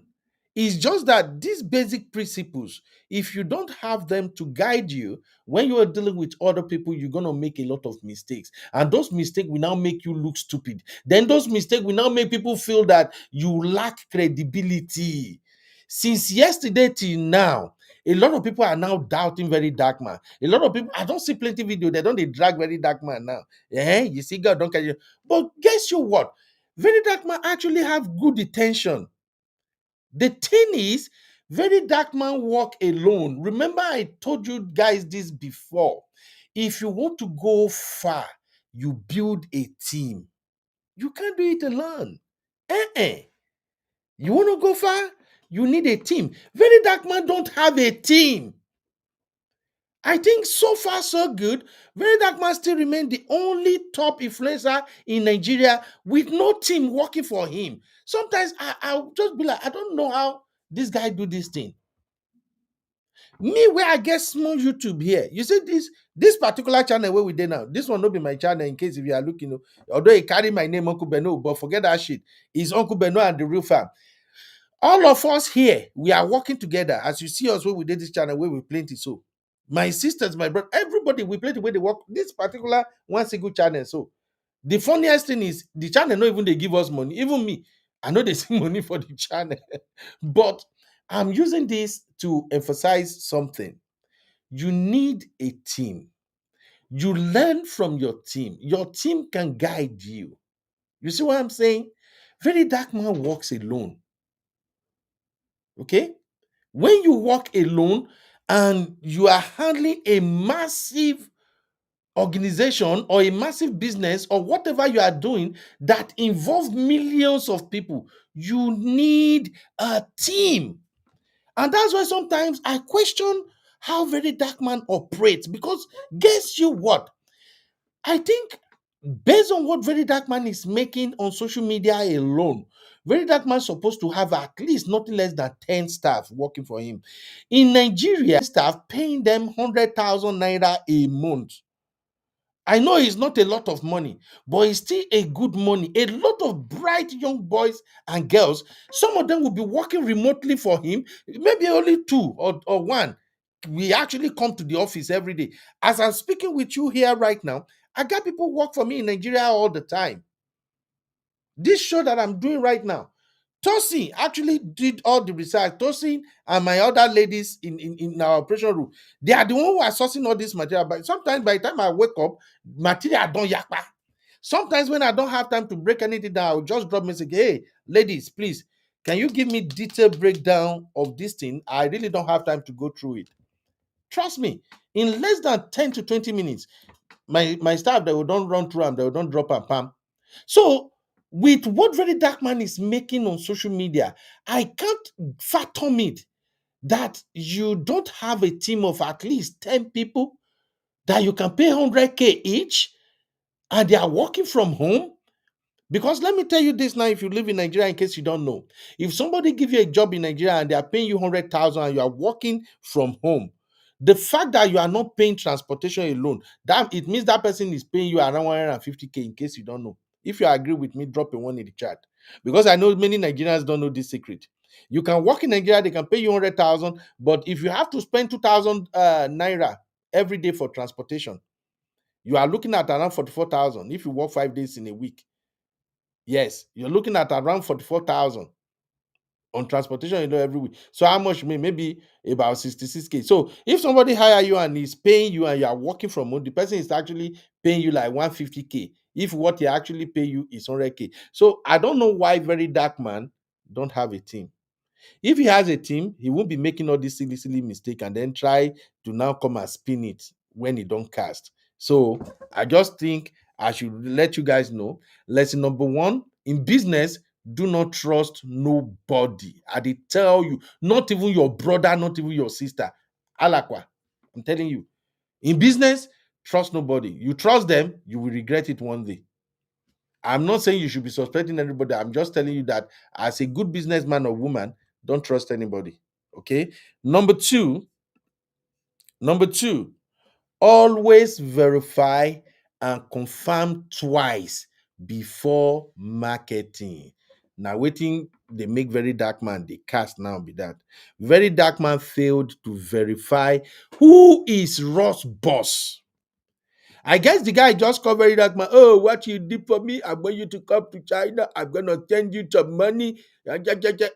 It's just that these basic principles, if you don't have them to guide you when you are dealing with other people, you're gonna make a lot of mistakes, and those mistakes will now make you look stupid. Then those mistakes will now make people feel that you lack credibility. Since yesterday till now, a lot of people are now doubting very dark man. A lot of people, I don't see plenty video. They don't they drag very dark man now. You see, God don't catch you. But guess you what? Very dark man actually have good intention. The thing is, very dark man walk alone. Remember, I told you guys this before. If you want to go far, you build a team. You can't do it alone. Eh. You want to go far? You need a team. Very dark man don't have a team. I think so far so good. Very Dark Man still remain the only top influencer in Nigeria with no team working for him. Sometimes I'll just be like, I don't know how this guy do this thing. Me, where I get small YouTube here. You see this particular channel where we did now. This one not be my channel in case if you are looking. Although it carry my name Uncle Beno, but forget that shit. It's Uncle Beno and the Real Fam. All of us here, we are working together. As you see us where we did this channel, where we plenty so. My sisters, my brother, everybody, we play the way they work. This particular one single channel. So the funniest thing is the channel not even they give us money. Even me, I know they see money for the channel. But I'm using this to emphasize something. You need a team. You learn from your team. Your team can guide you. You see what I'm saying? Very dark man walks alone. Okay? When you walk alone and you are handling a massive organization or a massive business or whatever you are doing that involves millions of people, you need a team. And that's why sometimes I question how very dark man operates, because guess you what? I think based on what very dark man is making on social media alone, very dark man supposed to have at least nothing less than 10 staff working for him. In Nigeria, staff paying them 100,000 naira a month. I know it's not a lot of money, but it's still a good money. A lot of bright young boys and girls, some of them will be working remotely for him, maybe only two or one. We actually come to the office every day. As I'm speaking with you here right now, I got people work for me in Nigeria all the time. This show that I'm doing right now, Tosin actually did all the research. Tosin and my other ladies in our operation room, they are the one who are sourcing all this material. But sometimes by the time I wake up, material don't yakpa. Sometimes when I don't have time to break anything down, I'll just drop message. Hey, ladies, please, can you give me detailed breakdown of this thing? I really don't have time to go through it. Trust me, in less than 10 to 20 minutes, my staff, they will don't run through and they will don't drop and pam. So with what very dark man is making on social media, I can't fathom it that you don't have a team of at least 10 people that you can pay 100K each and they are working from home. Because let me tell you this now, if you live in Nigeria, in case you don't know, if somebody give you a job in Nigeria and they are paying you 100,000 and you are working from home, the fact that you are not paying transportation alone, that it means that person is paying you around 150K, in case you don't know. If you agree with me, drop a one in the chat. Because I know many Nigerians don't know this secret. You can work in Nigeria, they can pay you 100,000, but if you have to spend 2,000 naira every day for transportation, you are looking at around 44,000 if you work 5 days in a week. Yes, you're looking at around 44,000 on transportation, every week. So how much? Maybe about 66K. So if somebody hire you and is paying you and you are working from home, the person is actually paying you like 150K. If what he actually pay you is 100K. So I don't know why very dark man don't have a team. If he has a team, he won't be making all these silly mistake and then try to now come and spin it when he don't cast. So I just think I should let you guys know. Lesson number one, in business, do not trust nobody. I did tell you, not even your brother, not even your sister. Alakwa, I'm telling you. In business, Trust nobody. You trust them, you will regret it one day. I'm not saying you should be suspecting everybody. I'm just telling you that as a good businessman or woman, don't trust anybody. Okay. Number two, always verify and confirm twice before marketing. Now, waiting, they make Verydarkman, they cast now be that. Verydarkman failed to verify who is Ross' boss. I guess the guy just covered that man. Oh, what you did for me? I want you to come to China. I'm gonna send you some money.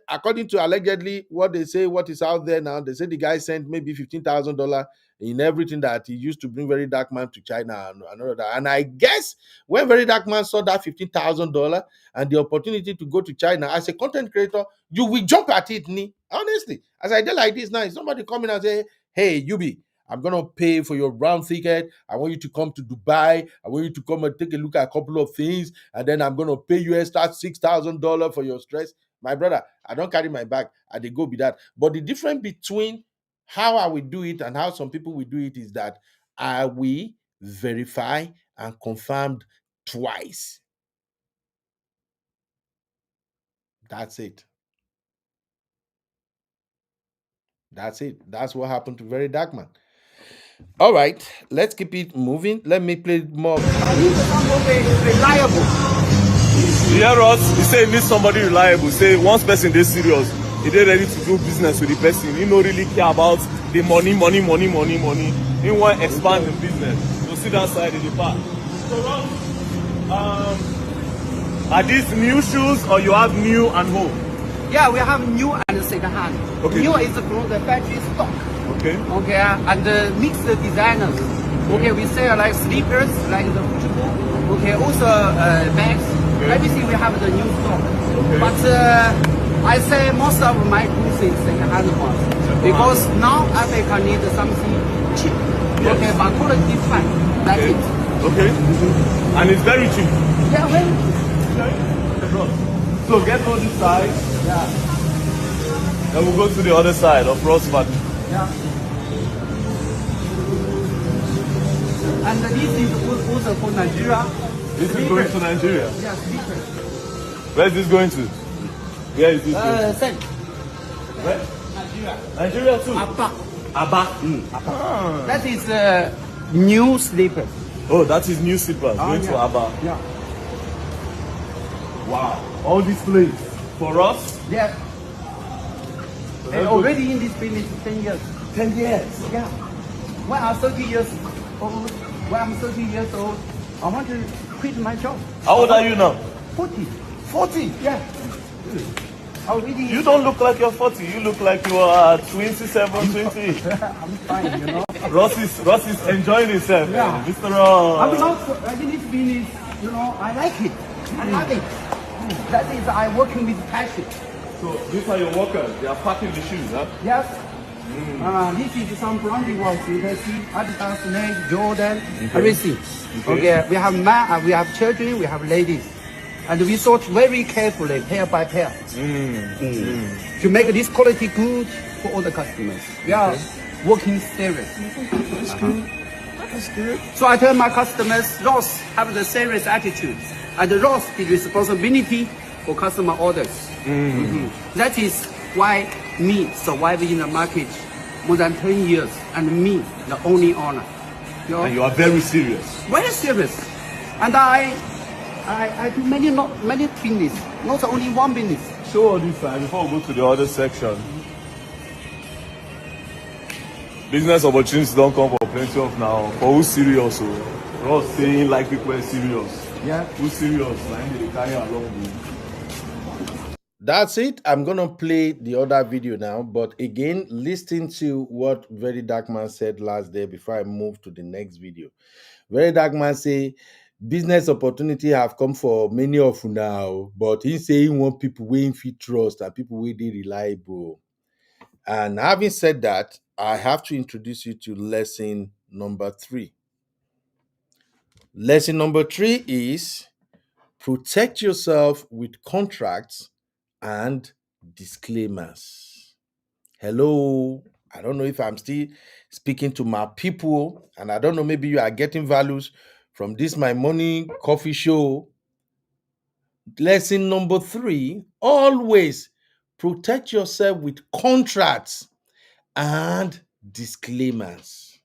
According to allegedly what they say, what is out there now, they say the guy sent maybe $15,000 in everything that he used to bring Verydarkman to China and all of that. And I guess when Verydarkman saw that $15,000 and the opportunity to go to China as a content creator, you will jump at it, Ni. Honestly, as I did like this now, somebody coming and say, "Hey, Yubi, I'm gonna pay for your round ticket. I want you to come to Dubai. I want you to come and take a look at a couple of things, and then I'm gonna pay you extra $6,000 for your stress." My brother, I don't carry my bag. I dey go be that. But the difference between how I will do it and how some people will do it is that I will verify and confirm twice. That's it. That's it. That's what happened to Verydarkman. All right, let's keep it moving. Let me play more. I need somebody reliable. You hear us? He say he need somebody reliable. Say once person dey serious, he dey ready to do business with the person. He no really care about the money. He want expand the business. So see that side in the back. So Ross, are these new shoes or you have new and old? Yeah, we have new and second hand. Okay. New is from the factory stock. Okay. Okay, and mixed designers. Okay, we sell like slippers, like the football. Okay, also bags. Okay. Everything we have the new stock. Okay. But I say most of my goods is second hand ones because now Africa needs something cheap. Yes. Okay, but quality fine. That's Okay. it. Okay. And it's very cheap. Yeah, well, So get on this side, yeah, then we'll go to the other side of Ross factory. yeah. And this is also for Nigeria. This is going to Nigeria. Yeah, slippers. Where is this going to? Where is this going to? Same. Where? Nigeria. Nigeria too. Abba. Aba. That is new slippers. Oh, that is new slippers going to yeah. Aba. Yeah. Wow. All these plates for us. Yeah. And already in this business 10 years. 10 years. Yeah. When I'm 30 years old, I want to quit my job. How old are you now? 40. 40. Yeah. Already. You don't look like you're 40. You look like you are 27, 28. I'm fine, you know. Ross is enjoying himself. Yeah. Mr. I'm not, I did this business, you know, I like it. I love it. That is, I working with passion. So these are your workers. They are packing the shoes, huh? Yes. This is some branding works. You can see Adidas, Nike, Jordan, everything. Okay. We have men, we have children, we have ladies. And we sort very carefully, pair by pair. To make this quality good for all the customers. We are working serious. That's good. That's good. So I tell my customers, Ross have the serious attitude. And Ross is responsibility for customer orders. That is why me surviving in the market more than 10 years and me the only owner. You know? And you are very serious. Very serious. And I do many business, not only one business. Show all this side before we go to the other section. Business opportunities don't come for plenty of now. For who's serious? So Ross saying like people are serious. Yeah. Who's serious? Like they carry along with. That's it. I'm gonna play the other video now, but again, listen to what Verydarkman said last day before I move to the next video. Verydarkman say business opportunity have come for many of you now, but he say he want people wey fit trust and people wey dey reliable. And having said that, I have to introduce you to lesson number 3. Lesson number 3 is protect yourself with contracts and disclaimers. Hello. I don't know if I'm still speaking to my people, and I don't know, maybe you are getting values from this my morning coffee show. Lesson number 3, always protect yourself with contracts and disclaimers.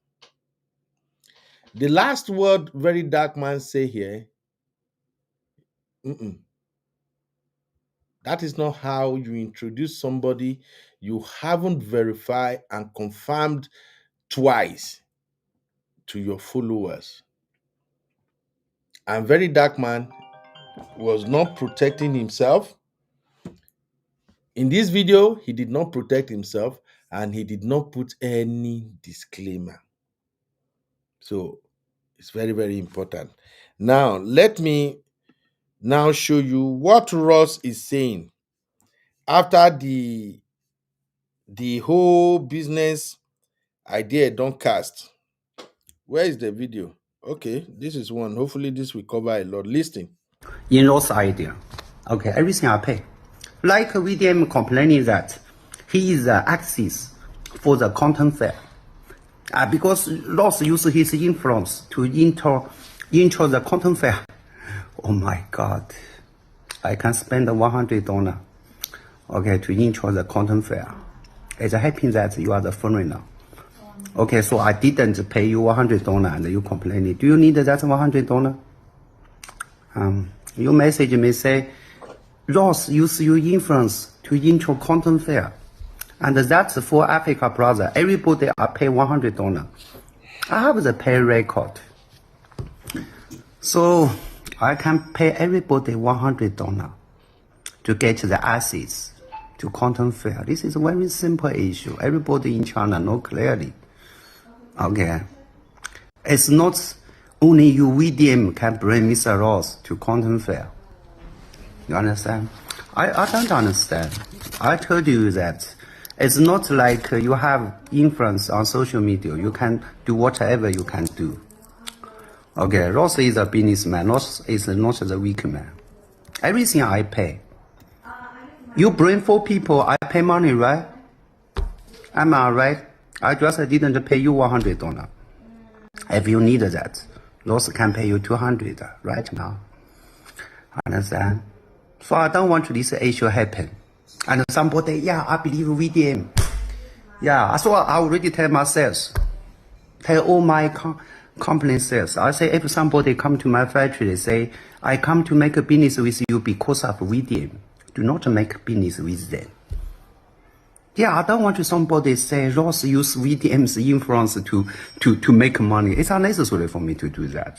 The last word Verydarkman say here, that is not how you introduce somebody you haven't verified and confirmed twice to your followers. And Verydarkman was not protecting himself. In this video, he did not protect himself and he did not put any disclaimer. So it's very, very important. Now, let me now show you what Ross is saying after the whole business idea don't cast. Where is the video? Okay, this is one. Hopefully this will cover a lot. Listen. In Ross' idea, okay, everything I pay. Like VDM complaining that he is the axis for the content fair. Because Ross used his influence to intro the content fair. Oh my God, I can spend $100, okay, to intro the content fair. It's happy that you are the foreigner. Okay, so I didn't pay you $100 and you complaining. Do you need that $100? You message me say, Ross use your influence to intro content fair. And that's for Africa brother. Everybody I pay $100. I have the pay record. So I can pay everybody $100 to get the access to content fair. This is a very simple issue. Everybody in China know clearly. Okay. It's not only you VDM can bring Mr. Ross to content fair. You understand? I don't understand. I told you that it's not like you have influence on social media. You can do whatever you can do. Okay, Ross is a businessman. Ross is not the weak man. Everything I pay. You bring 4 people, I pay money, right? Am I right? I just didn't pay you $100. If you need that, Ross can pay you $200 right now. Understand? So I don't want this issue happen. And somebody, yeah, I believe VDM. Yeah, so I already tell my sales, tell all my company sales. I say if somebody come to my factory, say, I come to make a business with you because of VDM. Do not make business with them. Yeah, I don't want somebody say Ross use VDM's influence to make money. It's unnecessary for me to do that.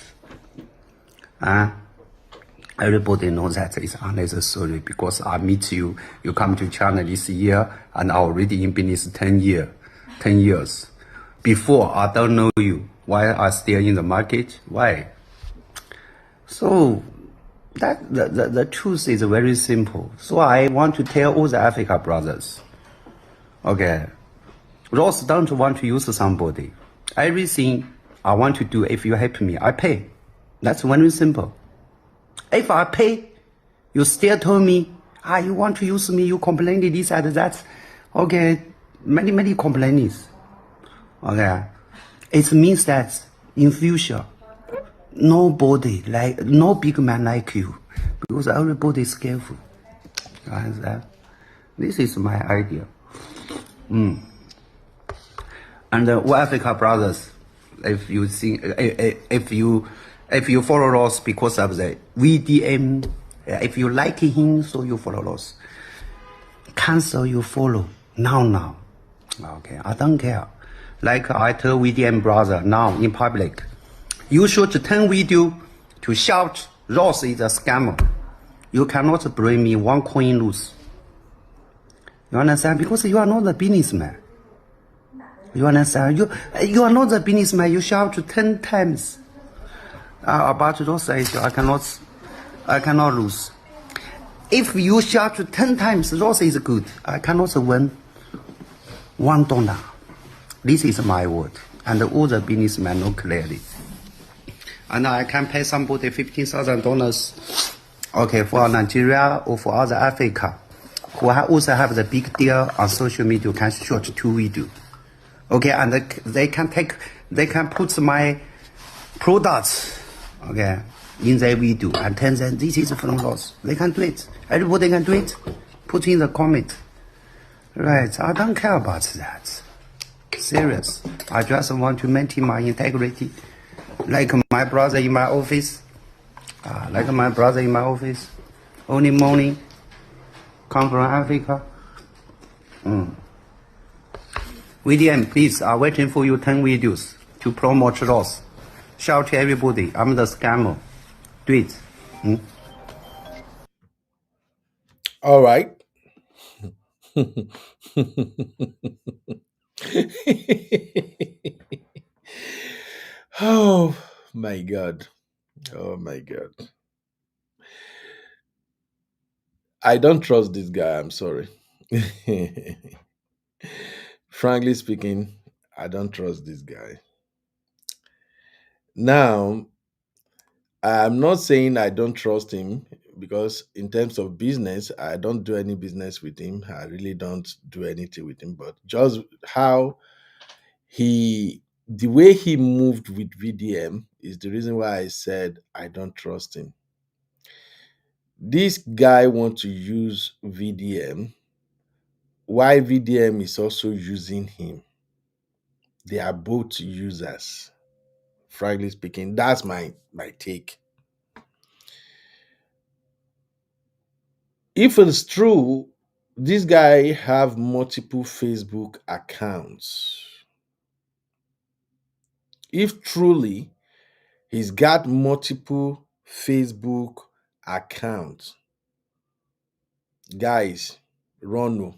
Everybody knows that it's unnecessary because I meet you. You come to China this year and I already in business 10 years. Before I don't know you. Why I still in the market? Why? So that the truth is very simple. So I want to tell all the Africa brothers. Okay, Ross don't want to use somebody. Everything I want to do, if you help me, I pay. That's very simple. If I pay, you still tell me, you want to use me, you complain this and that. Okay, many complaints. Okay, it means that in future, nobody no big man like you, because everybody is careful. You understand? This is my idea. And Africa brothers, if you see, if you follow Ross because of the VDM, if you like him, so you follow Ross. Cancel your follow now. Okay, I don't care. Like I tell VDM brother now in public, you should turn video to shout Ross is a scammer. You cannot bring me 1 coin loose. You understand? Because you are not a businessman. You understand? You are not a businessman. You shout 10 times. About Ross issue, I cannot lose. If you shout 10 times, Ross is good. I cannot win $1. This is my word. And all the businessmen know clearly. And I can pay somebody $15,000, okay, for Nigeria or for other Africa, who also have the big deal on social media, can shoot 2 videos. Okay, and they can put my products, okay, in their video and tell them this is from loss. They can do it. Everybody can do it. Put in the comment. Right, I don't care about that. Serious. I just want to maintain my integrity. Like my brother in my office. Only morning. Come from Africa. VDM, please, I'm waiting for you 10 videos to promote loss. Shout to everybody, I'm the scammer. Do it. All right. Oh my God. Oh my God. I don't trust this guy. I'm sorry. Frankly speaking, I don't trust this guy. Now, I'm not saying I don't trust him because, in terms of business, I don't do any business with him. I really don't do anything with him. But just how the way he moved with VDM is the reason why I said I don't trust him. This guy wants to use VDM, while VDM is also using him. They are both users. Frankly speaking, that's my take. If it's true, this guy have multiple Facebook accounts. If truly he's got multiple Facebook accounts, guys, run no.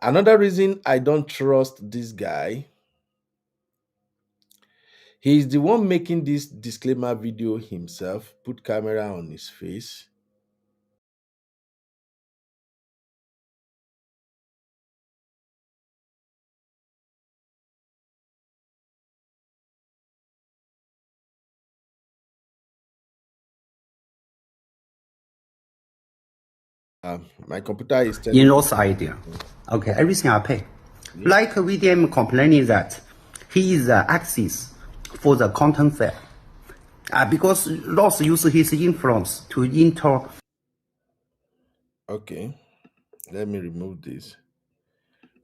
Another reason I don't trust this guy, he's the one making this disclaimer video himself, put camera on his face. My computer is telling In loss idea. Okay, everything I pay. Like VDM complaining that he is the axis for the content fair. Because loss uses his influence to enter. Okay, let me remove this.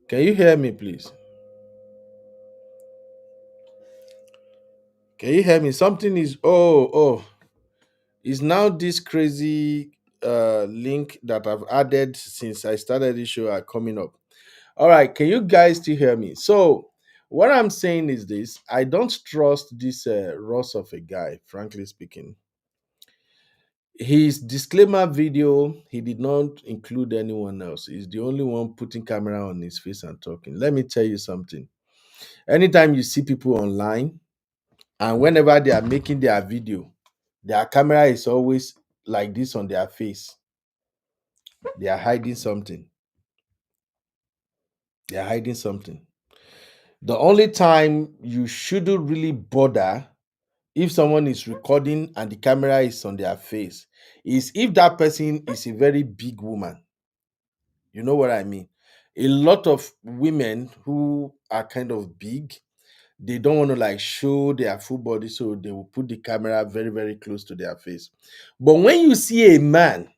Can you hear me, please? Can you hear me? Something is is now this crazy link that I've added since I started this show are coming up. All right, can you guys still hear me? So what I'm saying is this: I don't trust this Ross of a guy, frankly speaking. His disclaimer video, he did not include anyone else. He's the only one putting camera on his face and talking. Let me tell you something. Anytime you see people online, and whenever they are making their video, their camera is always like this on their face. They are hiding something. They are hiding something. The only time you shouldn't really bother if someone is recording and the camera is on their face is if that person is a very big woman. You know what I mean? A lot of women who are kind of big, they don't want to like show their full body, so they will put the camera very, very close to their face. But when you see a man,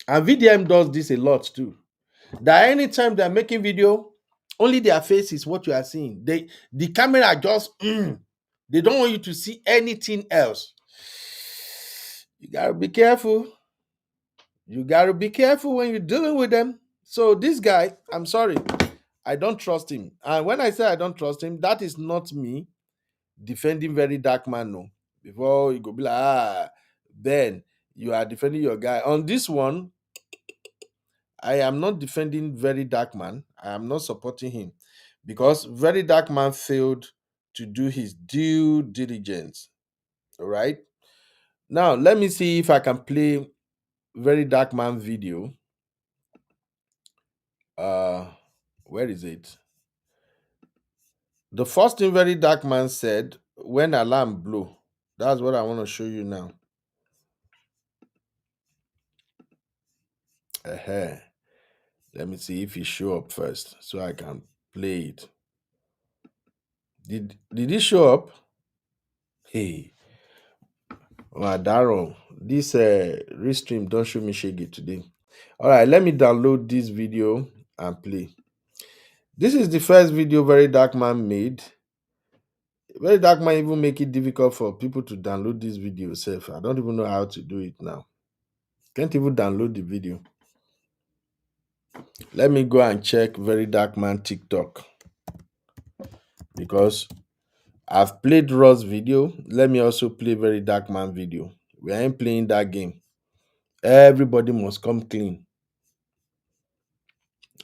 and VDM does this a lot too, that anytime they're making video, only their face is what you are seeing. The camera just they don't want you to see anything else. You gotta be careful. You gotta be careful when you're dealing with them. So this guy, I'm sorry, I don't trust him. And when I say I don't trust him, that is not me defending Verydarkman. No, before you go be like, Ben, you are defending your guy. On this one, I am not defending Verydarkman. I am not supporting him because Verydarkman failed to do his due diligence. All right. Now let me see if I can play Verydarkman video. Uh, where is it? The first thing Verydarkman said when alarm blew. That's what I want to show you now. Let me see if it show up first so I can play it. Did it show up? Hey, Daron, this restream don't show me shaggy today. All right, let me download this video and play. This is the first video Verydarkman made. Verydarkman even make it difficult for people to download this video self. I don't even know how to do it now. Can't even download the video. Let me go and check Verydarkman TikTok because I've played Raw's video. Let me also play Verydarkman video. We ain't playing that game. Everybody must come clean.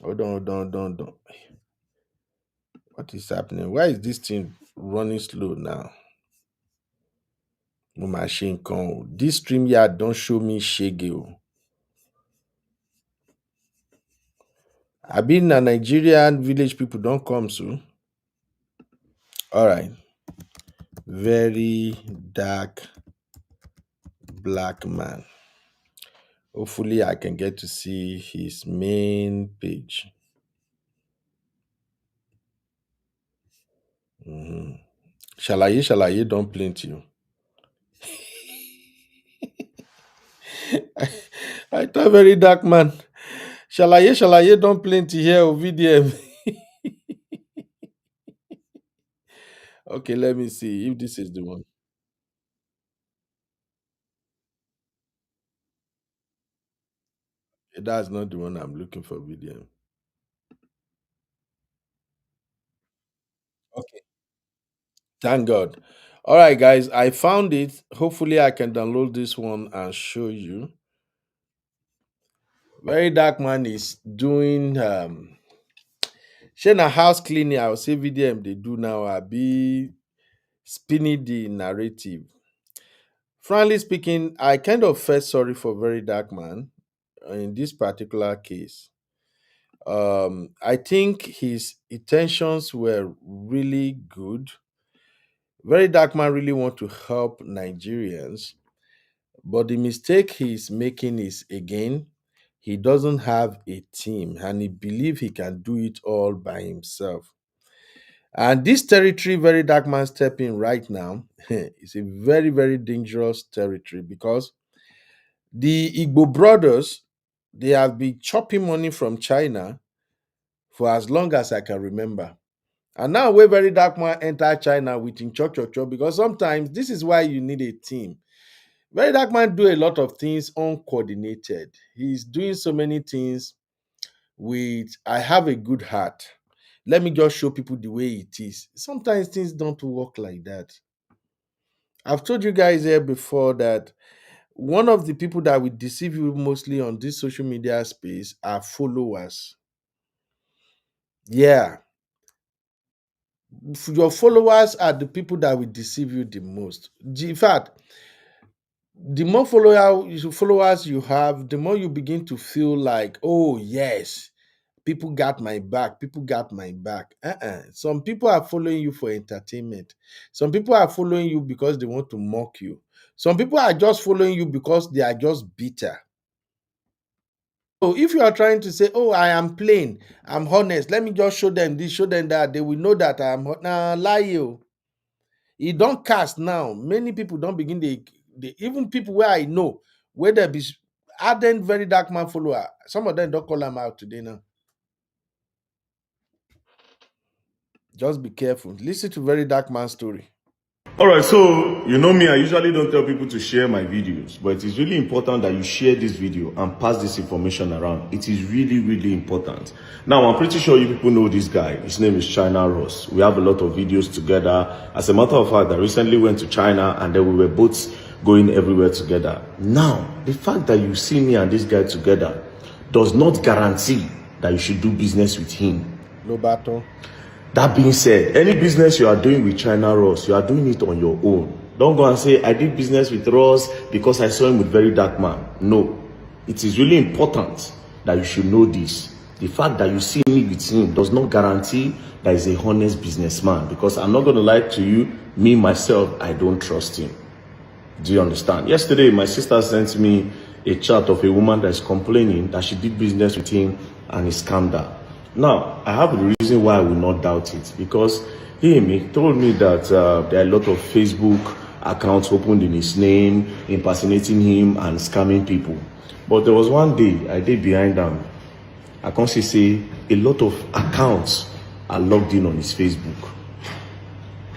Hold on. What is happening? Why is this thing running slow now? No machine come. This StreamYard don't show me shege. I been a Nigerian village people don't come soon. All right. Very dark black man. Hopefully I can get to see his main page. Shalaye don't plenty. I thought very dark man. Shalaye don't plenty here or VDM. Okay, let me see if this is the one. That's not the one I'm looking for, VDM. Okay. Thank God. All right, guys, I found it. Hopefully, I can download this one and show you. Very Dark Man is doing Shana house cleaning. I will say VDM they do now. I be spinning the narrative. Frankly speaking, I kind of felt sorry for Very Dark Man in this particular case. I think his intentions were really good. Very Dark Man really want to help Nigerians, but the mistake he's making is again, he doesn't have a team and he believes he can do it all by himself. And this territory Very Dark Man stepping right now is a very, very dangerous territory because the Igbo brothers, they have been chopping money from China for as long as I can remember. And now where Very Dark Man enter China with him cho because sometimes this is why you need a team. Very Dark Man do a lot of things uncoordinated. He's doing so many things with I have a good heart. Let me just show people the way it is. Sometimes things don't work like that. I've told you guys here before that one of the people that will deceive you mostly on this social media space are followers. Yeah, your followers are the people that will deceive you the most. In fact, the more followers you have, the more you begin to feel like, oh yes, people got my back. People got my back. Some people are following you for entertainment. Some people are following you because they want to mock you. Some people are just following you because they are just bitter. So if you are trying to say, oh, I am plain, I'm honest, let me just show them this, show them that, they will know that I am nah, lie you. E don't cast now. Many people don't begin the even people where I know where there be ardent Very Dark Man follower. Some of them don't call them out today now. Just be careful. Listen to Very Dark Man story. Alright, so you know me, I usually don't tell people to share my videos, but it is really important that you share this video and pass this information around. It is really, really important. Now, I'm pretty sure you people know this guy. His name is China Ross. We have a lot of videos together. As a matter of fact, I recently went to China and then we were both going everywhere together. Now, the fact that you see me and this guy together does not guarantee that you should do business with him. No battle. That being said, any business you are doing with China Ross, you are doing it on your own. Don't go and say, I did business with Ross because I saw him with Very Dark Man. No. It is really important that you should know this. The fact that you see me with him does not guarantee that he's a honest businessman, because I'm not going to lie to you, me, myself, I don't trust him. Do you understand? Yesterday, my sister sent me a chat of a woman that is complaining that she did business with him and he scammed her. Now, I have the reason why I will not doubt it, because he told me that there are a lot of Facebook accounts opened in his name, impersonating him and scamming people. But there was one day I did behind them. I can say a lot of accounts are logged in on his Facebook.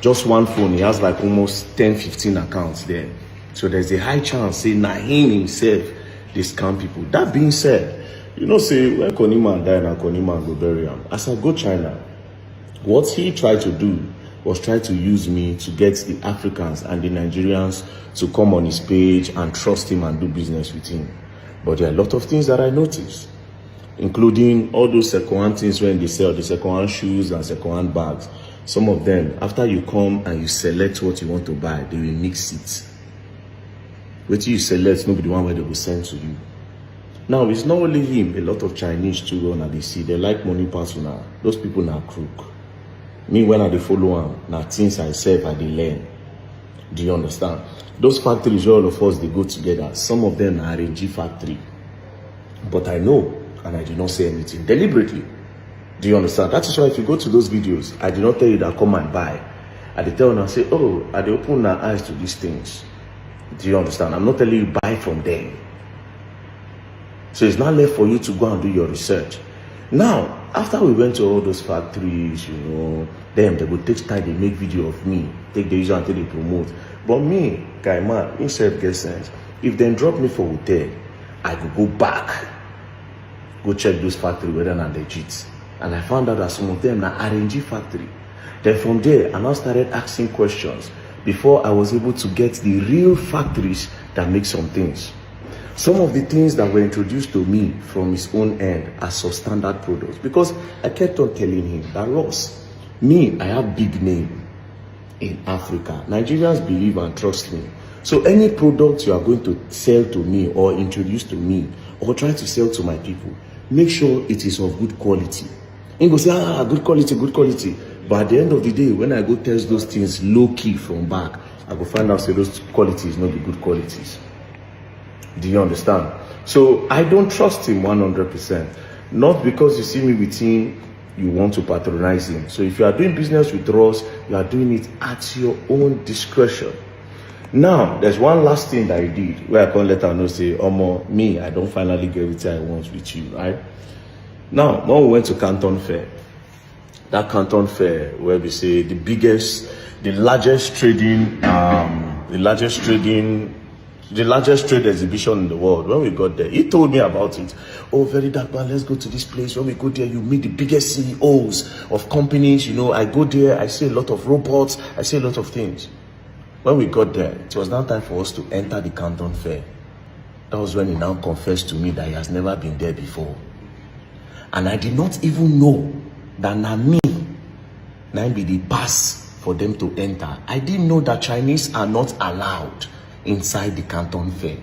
Just one phone, he has like almost 10-15 accounts there. So there's a high chance, say, him himself, they scam people. That being said, you know, say, when Koniman died and Koniman go bury him, as I go China, what he tried to do was try to use me to get the Africans and the Nigerians to come on his page and trust him and do business with him. But there are a lot of things that I noticed, including all those second-hand things when they sell the second-hand shoes and second-hand bags. Some of them, after you come and you select what you want to buy, they will mix it. Wait till you select, nobody the one where they will send to you. Now, it's not only him, a lot of Chinese too, and they see, they like money personal. Those people are crook. Me, when I follow them, now things I say, I learn. Do you understand? Those factories, all of us, they go together. Some of them are RNG factory. But I know, and I did not say anything deliberately. Do you understand? That is why if you go to those videos, I did not tell you that come and buy. I did tell you and say, oh, I did open my eyes to these things. Do you understand? I'm not telling you buy from them. So it's not left for you to go and do your research. Now, after we went to all those factories, you know, them, they would take time, they make video of me, take the user until they promote. But me, guy man, instead get sense. If they drop me for hotel, I could go back, go check those factories whether they're legit. And I found out that some of them are RNG factory. Then from there, I now started asking questions before I was able to get the real factories that make some things. Some of the things that were introduced to me from his own end are substandard products, because I kept on telling him that, Ross, me, I have big name in Africa. Nigerians believe and trust me. So any product you are going to sell to me or introduce to me or try to sell to my people, make sure it is of good quality. And go say, good quality, good quality. But at the end of the day, when I go test those things low-key from back, I go find out say those qualities not the good qualities. Do you understand? So I don't trust him 100%. Not because you see me with him, you want to patronize him. So if you are doing business with Ross, you are doing it at your own discretion. Now, there's one last thing that he did where I can't let her know, say, Omo, me, I don't finally get everything I want with you, right? Now, when we went to Canton Fair, that Canton Fair where we say the largest trade exhibition in the world, when we got there, he told me about it. Oh, Verydarkman, let's go to this place. When we go there, you meet the biggest CEOs of companies. You know, I go there, I see a lot of robots, I see a lot of things. When we got there, it was now time for us to enter the Canton Fair. That was when he now confessed to me that he has never been there before. And I did not even know that now me, now be the pass for them to enter. I didn't know that Chinese are not allowed inside the Canton Fair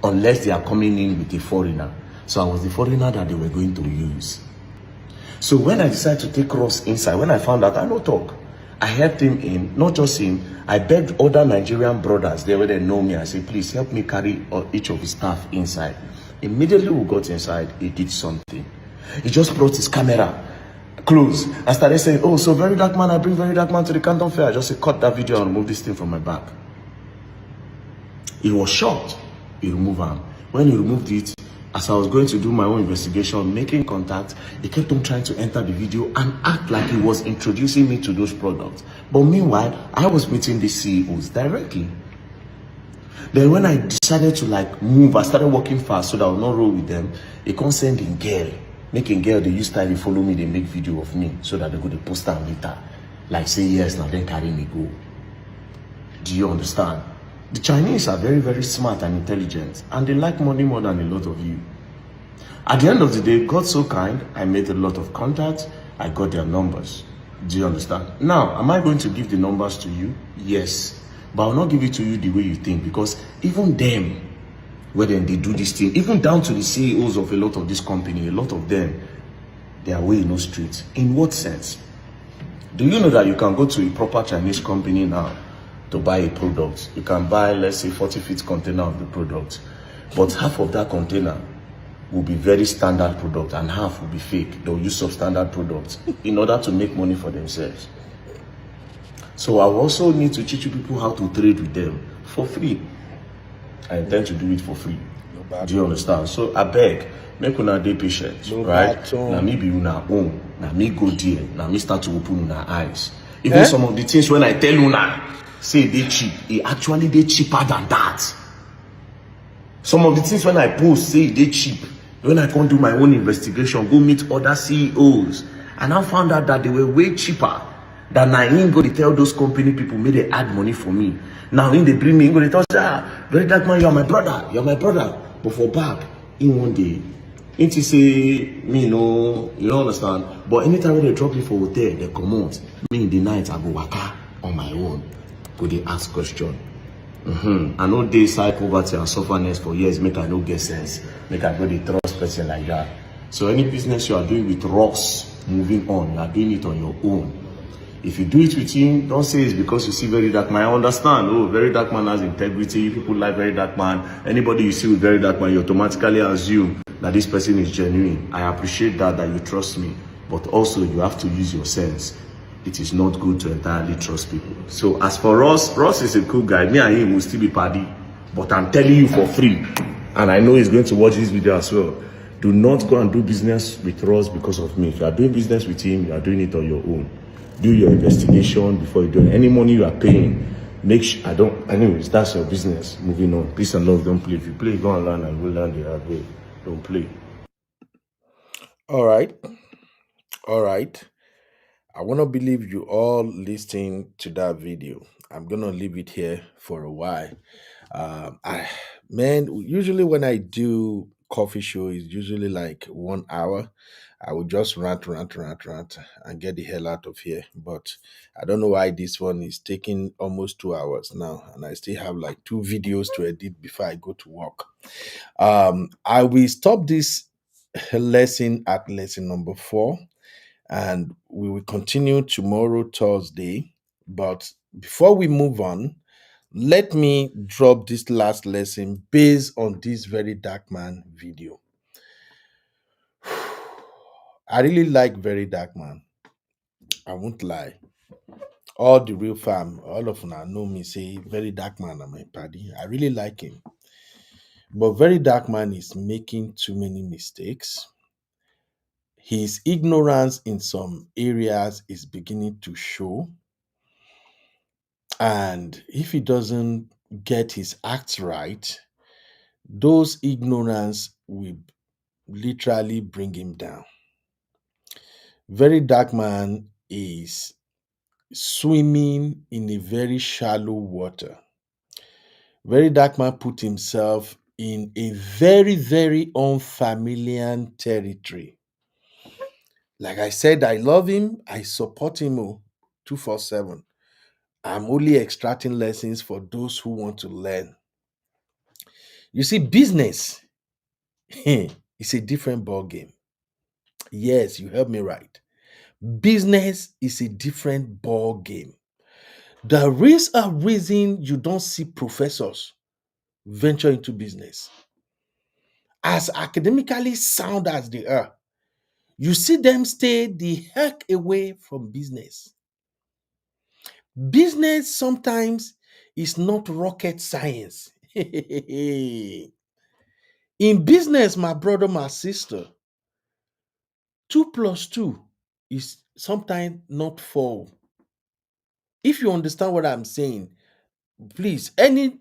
unless they are coming in with a foreigner. So I was the foreigner that they were going to use. So when I decided to take Ross inside, when I found out, I no talk. I helped him in, not just him, I begged other Nigerian brothers there where they know me. I said, please help me carry each of his staff inside. Immediately we got inside, he did something. He just brought his camera close and started saying, oh, so Verydarkman, I bring Verydarkman to the Canton Fair. I just said, cut that video and remove this thing from my back. He was shocked. He removed him. When he removed it, as I was going to do my own investigation, making contact, he kept on trying to enter the video and act like he was introducing me to those products. But meanwhile, I was meeting the CEOs directly. Then when I decided to like move, I started working fast so that I would not roll with them. They can't send in girl. Making girl, they use time, they follow me, they make video of me so that they go to post them later. Like say yes, now then carry me go. Do you understand? The Chinese are very, very smart and intelligent, and they like money more than a lot of you. At the end of the day, God so kind, I made a lot of contacts, I got their numbers. Do you understand? Now, am I going to give the numbers to you? Yes. But I'll not give it to you the way you think, because even them, when they do this thing, even down to the CEOs of a lot of this company, a lot of them, they are way no street. In what sense? Do you know that you can go to a proper Chinese company now to buy a product? You can buy, let's say, 40 feet container of the product, but half of that container will be very standard product and half will be fake. They'll use substandard products in order to make money for themselves. So I also need to teach you people how to trade with them for free. I intend to do it for free. Do you understand? So I beg, make una dey patient, right? Now me be una own. Now me go there. Now me start to open una eyes. Even some of the things when I tell una, say they cheap, it actually they cheaper than that. Some of the things when I post say they cheap. When I come do my own investigation, go meet other CEOs, and I found out that they were way cheaper than I ain't go to tell those company people, may they add money for me. Now in they bring me, go to tell Verydarkman, you're my brother, you're my brother. But for back, in one day, ain't he say me no, you don't understand. But anytime when they drop me for hotel, they come out. Me in the night I go waka on my own. Go they ask question. I know they side poverty and sufferness for years, make I no get sense. Make I go the trust person like that. So any business you are doing with rocks, moving on, you are doing it on your own. If you do it with him, don't say it's because you see Verydarkman. I understand. Oh, Verydarkman has integrity. People like Verydarkman. Anybody you see with Verydarkman, you automatically assume that this person is genuine. I appreciate that you trust me. But also, you have to use your sense. It is not good to entirely trust people. So as for Ross is a cool guy. Me and him will still be party. But I'm telling you for free. And I know he's going to watch this video as well. Do not go and do business with Ross because of me. If you are doing business with him, you are doing it on your own. Do your investigation before you do it. Any money you are paying, make sure anyways, that's your business. Moving on. Peace and love, don't play. If you play, go and learn and we'll learn the hard way. Don't play. All right. I want to believe you all listening to that video. I'm gonna leave it here for a while. Usually when I do coffee show, it's usually like 1 hour. I would just rant, and get the hell out of here. But I don't know why this one is taking almost 2 hours now, and I still have like two videos to edit before I go to work. I will stop this lesson at lesson number 4, and we will continue tomorrow, Thursday. But before we move on, let me drop this last lesson based on this Verydarkman video. I really like Verydarkman. I won't lie. All the real fam, all of them know me say Verydarkman and my party. I really like him. But Verydarkman is making too many mistakes. His ignorance in some areas is beginning to show. And if he doesn't get his acts right, those ignorance will literally bring him down. Verydarkman is swimming in a very shallow water. Verydarkman put himself in a very, very unfamiliar territory. Like I said, I love him. I support him 247. I'm only extracting lessons for those who want to learn. You see, business is a different ball game. Yes, you heard me right. Business is a different ball game. There is a reason you don't see professors venture into business. As academically sound as they are, you see them stay the heck away from business. Business sometimes is not rocket science. In business, my brother, my sister, 2 plus 2 is sometimes not 4. If you understand what I'm saying, please, any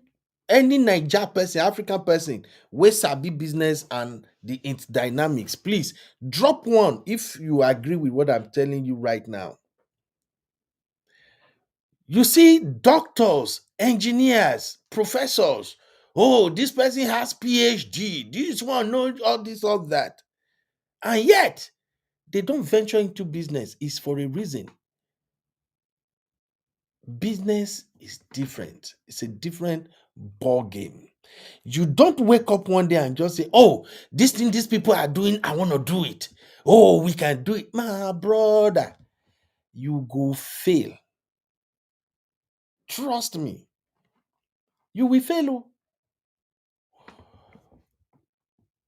Niger person, African person, wey sabi business and its dynamics, please drop one if you agree with what I'm telling you right now. You see doctors, engineers, professors. Oh, this person has PhD. This one knows all this, all that. And yet, they don't venture into business. It's for a reason. Business is different. It's a different ball game. You don't wake up one day and just say, oh, this thing these people are doing, I want to do it. Oh, we can do it. My brother, you go fail. Trust me. You will fail.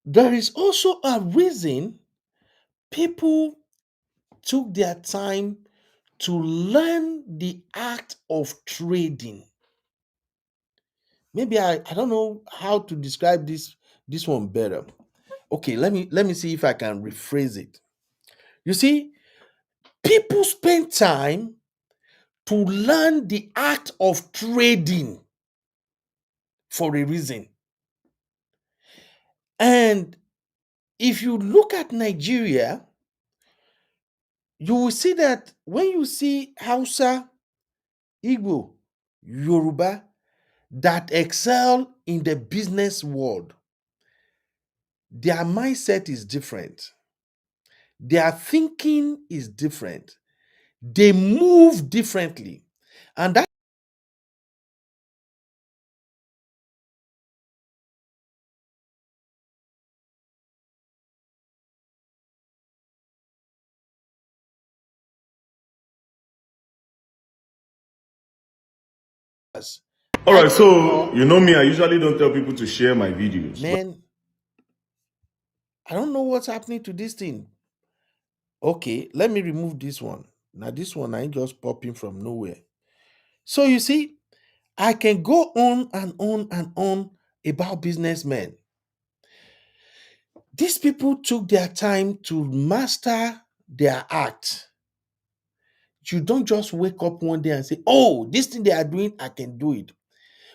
There is also a reason people took their time to learn the act of trading. Maybe I don't know how to describe this one better. Okay, let me see if I can rephrase it. You see, people spend time to learn the act of trading for a reason. And if you look at Nigeria, you will see that when you see Hausa, Igbo, Yoruba that excel in the business world, their mindset is different. Their thinking is different. They move differently. And that is, All right, so you know me, I usually don't tell people to share my videos. man, I don't know what's happening to this thing. Okay, let me remove this one. Now, this one I ain't just popping from nowhere. So you see, I can go on and on and on about businessmen. These people took their time to master their act. You don't just wake up one day and say, oh, this thing they are doing, I can do it.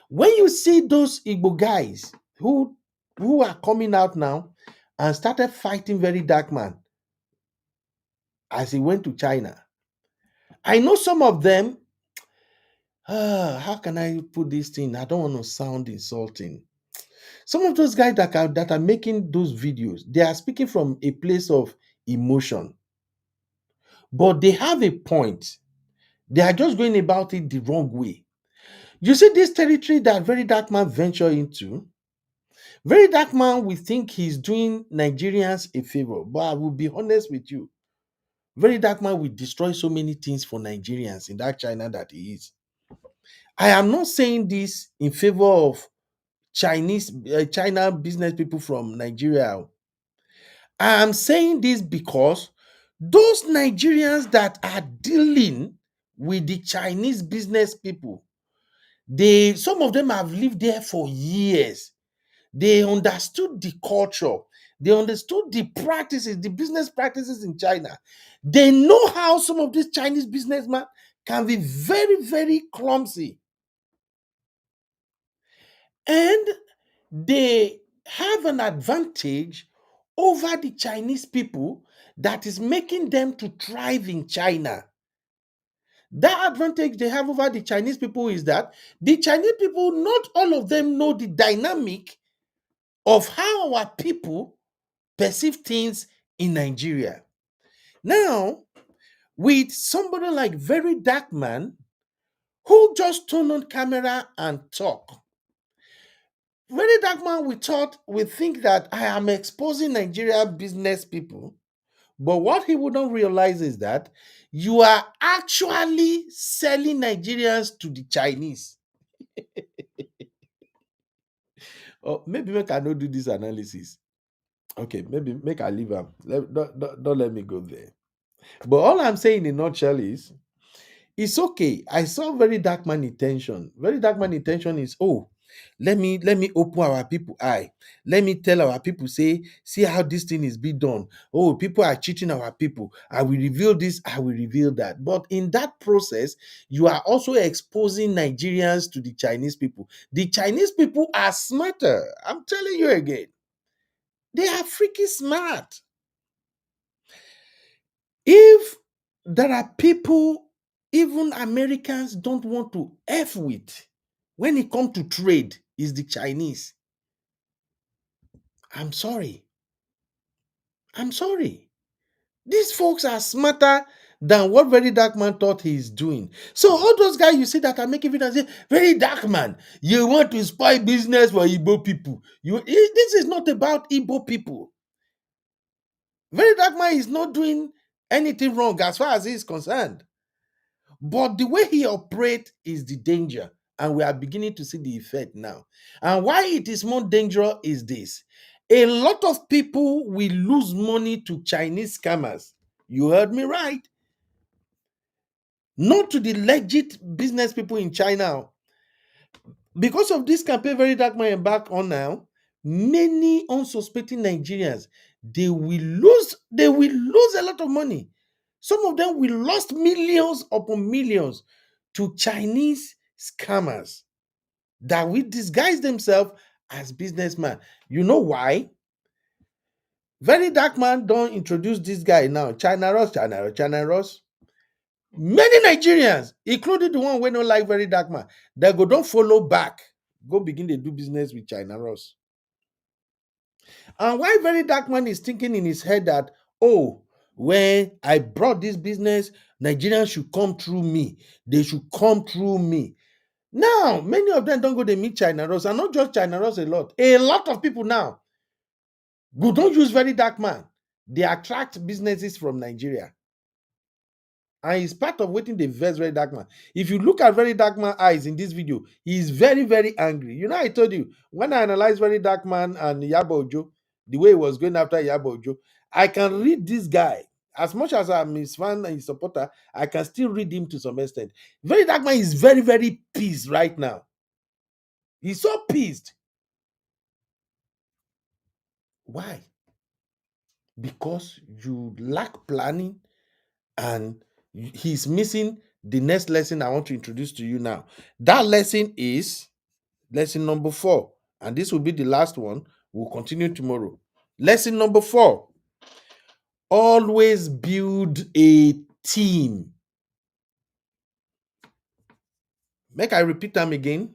When you see those Igbo guys who are coming out now and started fighting Verydarkman as he went to China, I know some of them. How can I put this thing? I don't want to sound insulting. Some of those guys that are making those videos, they are speaking from a place of emotion, but they have a point. They are just going about it the wrong way. You see, this territory that Very Dark Man venture into, Very Dark Man will think he's doing Nigerians a favor, but I will be honest with you. Very Dark Man will destroy so many things for Nigerians in that China that he is. I am not saying this in favor of China business people from Nigeria. I am saying this because those Nigerians that are dealing with the Chinese business people, some of them have lived there for years. They understood the culture. They understood the practices, the business practices in China. They know how some of these Chinese businessmen can be very, very clumsy. And they have an advantage over the Chinese people that is making them to thrive in China. That advantage they have over the Chinese people is that the Chinese people, not all of them know the dynamic of how our people perceive things in Nigeria. Now, with somebody like Very Dark Man, who just turn on camera and talk, Very Dark Man, we think that I am exposing Nigeria business people, but what he wouldn't realize is that you are actually selling Nigerians to the Chinese. Or maybe make I not do this analysis. Okay, maybe make I leave them. Don't let me go there. But all I'm saying in a nutshell is it's okay. I saw Very Dark Man intention. Very Dark Man intention is, oh, let me open our people eye. Let me tell our people, say, see how this thing is being done. Oh, people are cheating our people. I will reveal this, I will reveal that. But in that process, you are also exposing Nigerians to the Chinese people. The Chinese people are smarter. I'm telling you again. They are freaking smart. If there are people, even Americans don't want to F with when it comes to trade, is the Chinese. I'm sorry. I'm sorry. These folks are smarter than what Very Dark Man thought he's doing. So all those guys you see that are making videos say, Very Dark Man, you want to spoil business for Igbo people. This is not about Igbo people. Very Dark Man is not doing anything wrong as far as he is concerned. But the way he operates is the danger, and we are beginning to see the effect now. And why it is more dangerous is this: A lot of people will lose money to Chinese scammers. You heard me right. Not to the legit business people in China. Because of this campaign, Verydarkman embark on now, many unsuspecting Nigerians, they will lose a lot of money. Some of them will lost millions upon millions to Chinese scammers that will disguise themselves as businessmen. You know why? Verydarkman don't introduce this guy now. China Ross, China Ross, China Ross. Many Nigerians, including the one we don't like Verydarkman, they go don't follow back. Go begin to do business with China Ross. And why Verydarkman is thinking in his head that, oh, when I brought this business, Nigerians should come through me. They should come through me. Now, many of them don't go to meet China Ross, and not just China Ross a lot. A lot of people now who don't use Verydarkman. They attract businesses from Nigeria. And it's part of waiting the verse Verydarkman. If you look at Verydarkman eyes in this video, he is very, very angry. You know, I told you, when I analyzed Verydarkman and Yabo Ojo, the way he was going after Yabo Ojo, I can read this guy. As much as I'm his fan and his supporter, I can still read him to some extent. Verydarkman is very, very pissed right now. He's so pissed. Why? Because you lack planning, and he's missing the next lesson I want to introduce to you now. That lesson is lesson number 4, and this will be the last one. We'll continue tomorrow. Lesson number 4: always build a team. Make I repeat them again.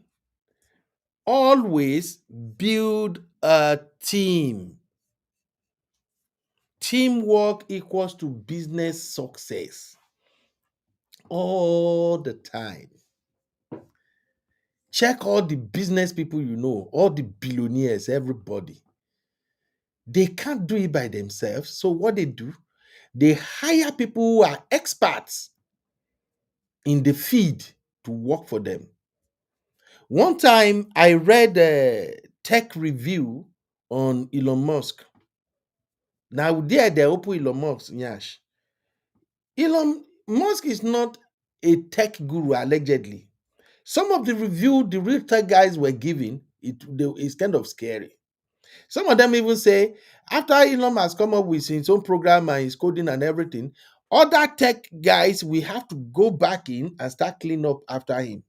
Always build a team. Teamwork equals to business success all the time. Check all the business people you know, all the billionaires, everybody. They can't do it by themselves. So what they do, they hire people who are experts in the field to work for them. One time I read a tech review on Elon Musk. Now there they open Elon Musk. Yes. Elon Musk is not a tech guru, allegedly. Some of the review the real tech guys were giving, it's kind of scary. Some of them even say, after Elon has come up with his own program and his coding and everything, other tech guys will have to go back in and start cleaning up after him.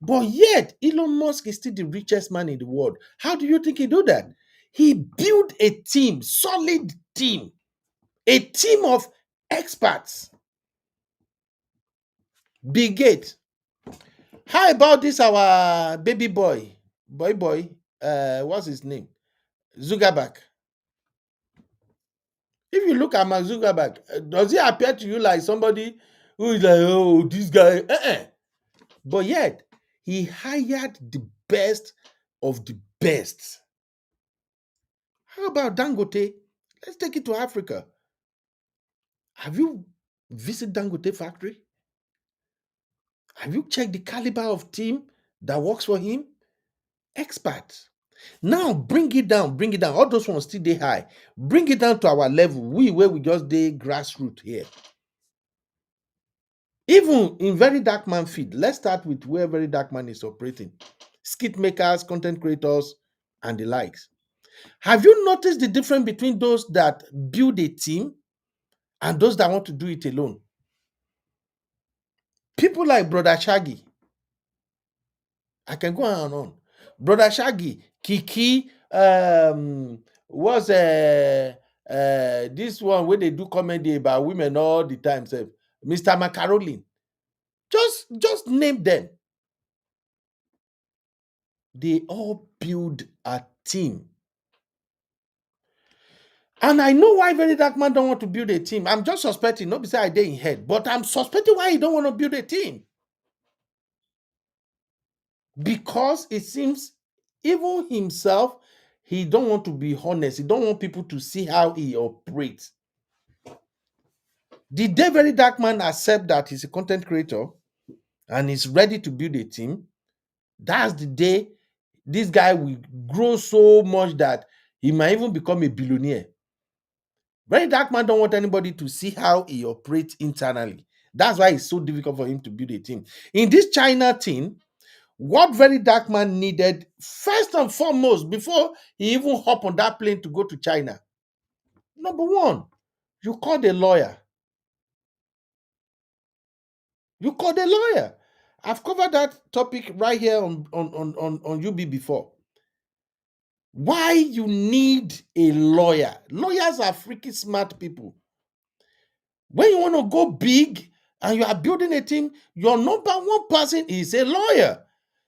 But yet, Elon Musk is still the richest man in the world. How do you think he do that? He built a team, solid team, a team of experts. Bill Gates. How about this our baby boy? What's his name? Zuckerberg. If you look at Mark Zuckerberg, does he appear to you like somebody who is like, oh, this guy? But yet, he hired the best of the best. How about Dangote? Let's take it to Africa. Have you visited Dangote factory? Have you checked the caliber of team that works for him? Experts. Now bring it down. All those ones still dey high. Bring it down to our level. Where we just dey grassroots here. Even in Verydarkman feed, let's start with where Verydarkman is operating. Skit makers, content creators, and the likes. Have you noticed the difference between those that build a team and those that want to do it alone? People like Brother Shaggy. I can go on and on. Brother Shaggy, Kiki, was this one where they do comedy about women all the time, sef. Mr. Macarolin. Just name them. They all build a team. And I know why Verydarkman don't want to build a team. I'm just suspecting, not beside I dey in head, but I'm suspecting why he don't want to build a team. Because it seems even himself, he don't want to be honest. He don't want people to see how he operates. The day Verydarkman accept that he's a content creator and is ready to build a team, that's the day this guy will grow so much that He might even become a billionaire. Verydarkman don't want anybody to see how he operates internally. That's why it's so difficult for him to build a team. In this China team, what Verydarkman needed, first and foremost, before he even hop on that plane to go to China, number one, you called a lawyer. You called a lawyer. I've covered that topic right here on UB before. Why you need a lawyer? Lawyers are freaking smart people. When you want to go big and you are building a team, your number one person is a lawyer.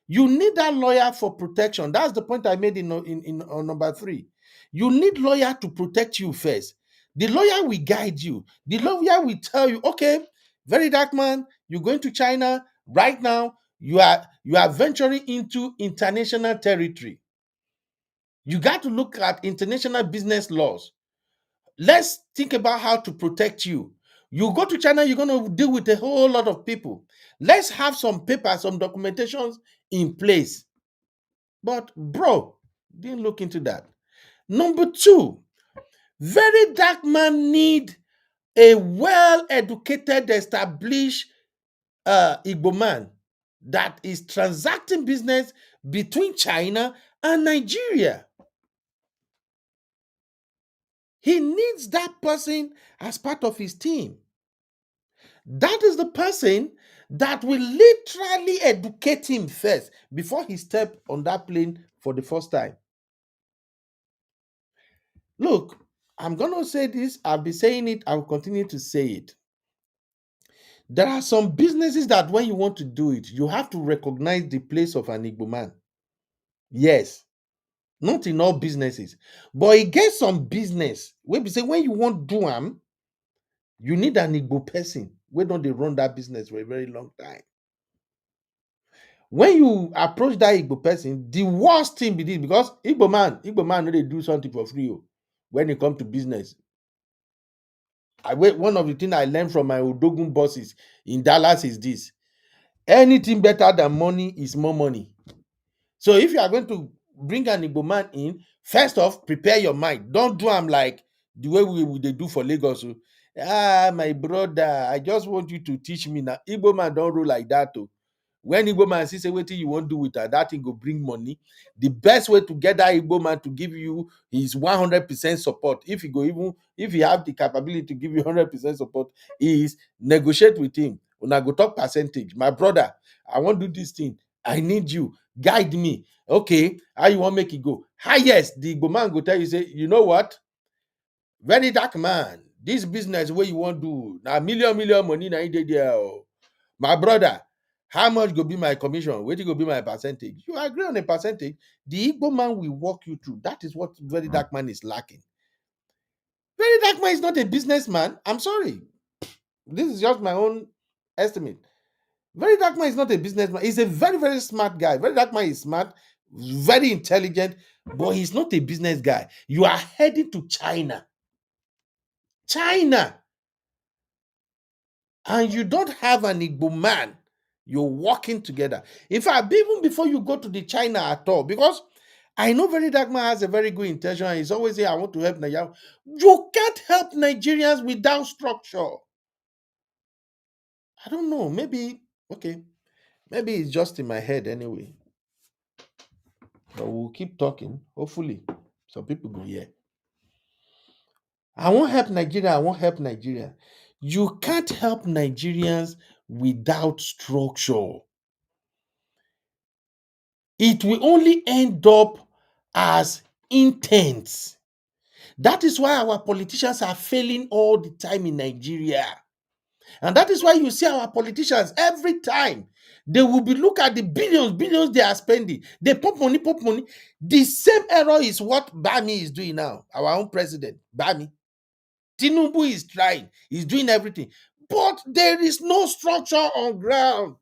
You need that lawyer for protection. That's the point I made in on number 3. You need lawyer to protect you first. The lawyer will guide you. The lawyer will tell you, okay, Verydarkman, you're going to China right now. You are venturing into international territory. You got to look at international business laws. Let's think about how to protect you. You go to China, you're going to deal with a whole lot of people. Let's have some papers, some documentations in place. But, bro, didn't look into that. Number 2, Verydarkman need a well-educated, established Igbo man that is transacting business between China and Nigeria. He needs that person as part of his team. That is the person that will literally educate him first before he steps on that plane for the first time. Look, I'm going to say this. I'll be saying it. I'll continue to say it. There are some businesses that when you want to do it, you have to recognize the place of an Igbo man. Yes, not in all businesses, but it gets some business where we say when you want to do them, you need an Igbo person. Where don't they run that business for a very long time? When you approach that Igbo person, the worst thing be this, because Igbo man, no, they do something for free. When it comes to business, one of the things I learned from my Odogun bosses in Dallas is this: anything better than money is more money. So if you are going to bring an Igbo man in, first off, prepare your mind. Don't do them like the way they do for Lagos. My brother, I just want you to teach me now. Igbo man don't roll like that. When Igbo man say wetin you won't do with her, that thing go bring money. The best way to get that Igbo man to give you his 100% support, if he have the capability to give you 100% support, is negotiate with him. When I go talk percentage, my brother, I want to do this thing. I need you. Guide me. Okay, how you want make it go? Highest, the Igbo man go tell you, say, you know what? Verydarkman, this business where you want to do, now million money na dey there. My brother, how much go be my commission? Where go be my percentage? You agree on a percentage. The Igbo man will walk you through. That is what Verydarkman is lacking. Verydarkman is not a businessman. I'm sorry. This is just my own estimate. Verydarkman is not a businessman. He's a very, very smart guy. Verydarkman is smart, very intelligent, but he's not a business guy. You are heading to China. And you don't have an Igbo man. You're working together. In fact, even before you go to the China at all, because I know Verydarkman has a very good intention and he's always saying, I want to help Nigeria. You can't help Nigerians without structure. I don't know. Maybe it's just in my head anyway. But we'll keep talking. Hopefully, some people go, yeah. I won't help Nigeria. You can't help Nigerians without structure. It will only end up as intent. That is why our politicians are failing all the time in Nigeria. And that is why you see our politicians every time they will be look at the billions they are spending. They pump money. The same error is what Bami is doing now. Our own president, Bami. Tinubu is trying. He's doing everything. But there is no structure on ground.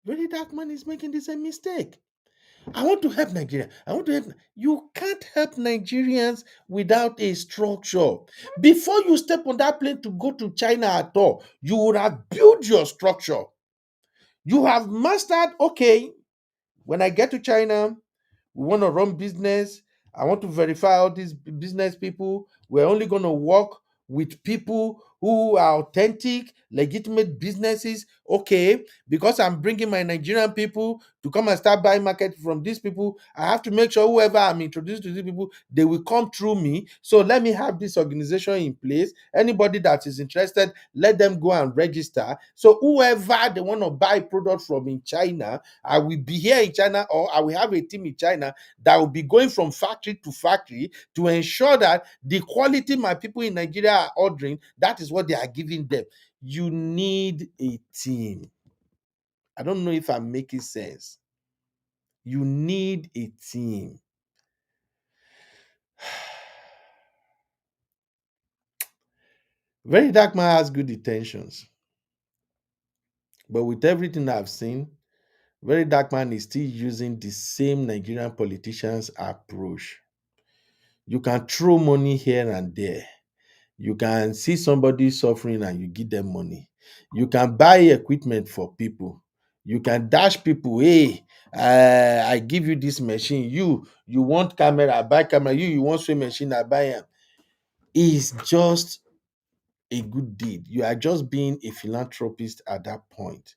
Verydarkman is making the same mistake. I want to help Nigeria. You can't help Nigerians without a structure. Before you step on that plane to go to China at all, you would have built your structure. You have mastered, okay, when I get to China, We want to run business. I want to verify all these business people. We're only going to work with people who are authentic, legitimate businesses. Okay, because I'm bringing my Nigerian people to come and start buying market from these people, I have to make sure whoever I'm introduced to these people, they will come through me. So let me have this organization in place. Anybody that is interested, let them go and register. So whoever they want to buy product from in China, I will be here in China, or I will have a team in China that will be going from factory to factory to ensure that the quality my people in Nigeria are ordering, that is what they are giving them. You need a team. I don't know if I'm making sense. You need a team. Very Dark Man has good intentions, but with everything I've seen, Very Dark Man is still using the same Nigerian politicians' approach. You can throw money here and there. You can see somebody suffering and you give them money. You can buy equipment for people. You can dash people, hey, I give you this machine. You want camera, I buy camera. You want swim machine, I buy them. It's just a good deed. You are just being a philanthropist at that point.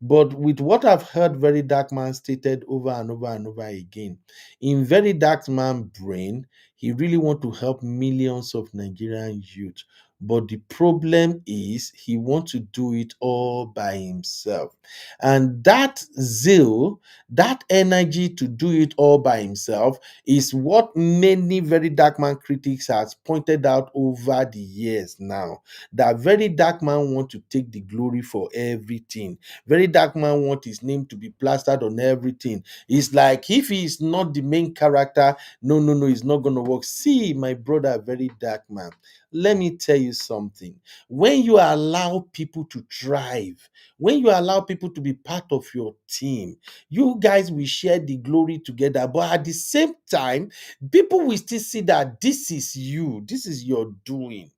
But with what I've heard Very Dark Man stated over and over and over again, in Very Dark Man brain, he really want to help millions of Nigerian youth. But the problem is he want to do it all by himself. And that zeal, that energy to do it all by himself is what many Very Dark Man critics has pointed out over the years now. That Very Dark Man want to take the glory for everything. Very Dark Man want his name to be plastered on everything. It's like if he is not the main character, no, no, no, it's not going to work. See, my brother, Very Dark Man, let me tell you something. When you allow people to thrive, when you allow people to be part of your team, you guys will share the glory together. But at the same time, people will still see that this is you, this is your doing.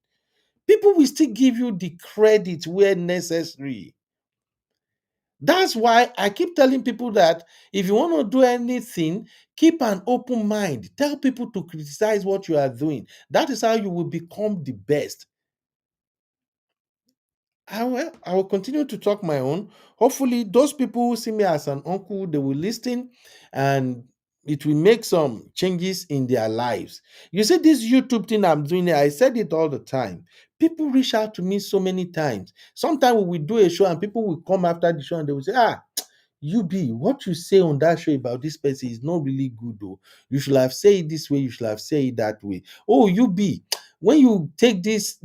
People will still give you the credit where necessary. That's why I keep telling people that if you want to do anything, keep an open mind. Tell people to criticize what you are doing. That is how you will become the best. I will continue to talk my own. Hopefully, those people who see me as an uncle, they will listen and it will make some changes in their lives. You see, this YouTube thing I'm doing, I said it all the time. People reach out to me so many times. Sometimes we will do a show and people will come after the show and they will say, UB, what you say on that show about this person is not really good though. You should have said it this way, you should have said it that way. Oh, UB, when you take this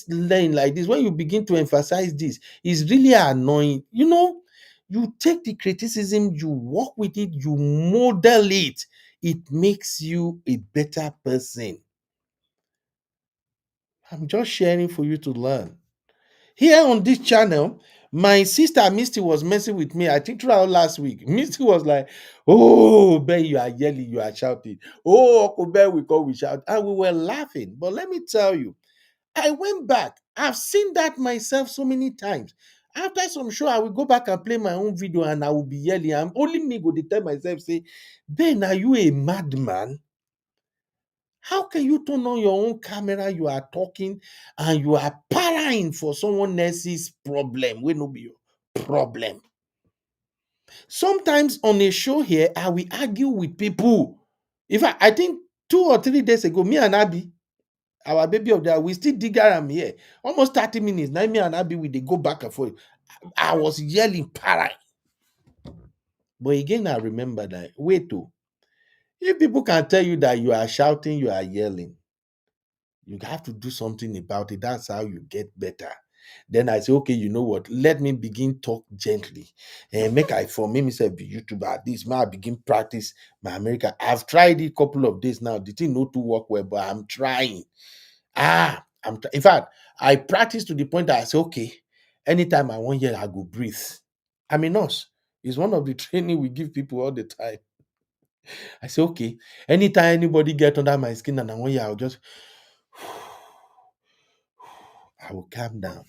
lane like this, when you begin to emphasize this, it's really annoying. You take the criticism, you work with it, you model it. It makes you a better person. I'm just sharing for you to learn. Here on this channel, my sister Misty was messing with me. I think throughout last week, Misty was like, "Oh, Ben, you are yelling, you are shouting. Oh, Uncle Ben, we call we shout," and we were laughing. But let me tell you, I went back. I've seen that myself so many times. After some show, I will go back and play my own video, and I will be yelling. I'm only me go to tell myself, say, "Ben, are you a madman? How can you turn on your own camera? You are talking and you are parrying for someone else's problem. We no be your problem." Sometimes on a show here, I will argue with people. In fact, I think 2 or 3 days ago, me and Abby, our baby of that, we still dig around here. Almost 30 minutes. Now me and Abby, we they go back and forth. I was yelling para. But again, I remember that. Wait, oh, if people can tell you that you are shouting, you are yelling, you have to do something about it. That's how you get better. Then I say, okay, you know what? Let me begin talk gently. And make I for me myself be YouTuber at this. May I begin practice my America. I've tried it a couple of days now. The thing not to work well, but I'm trying. In fact, I practice to the point that I say, okay, anytime I want here, I go breathe. I'm a nurse. It's one of the training we give people all the time. I say, okay, anytime anybody get under my skin and I want here, I'll just I will calm down.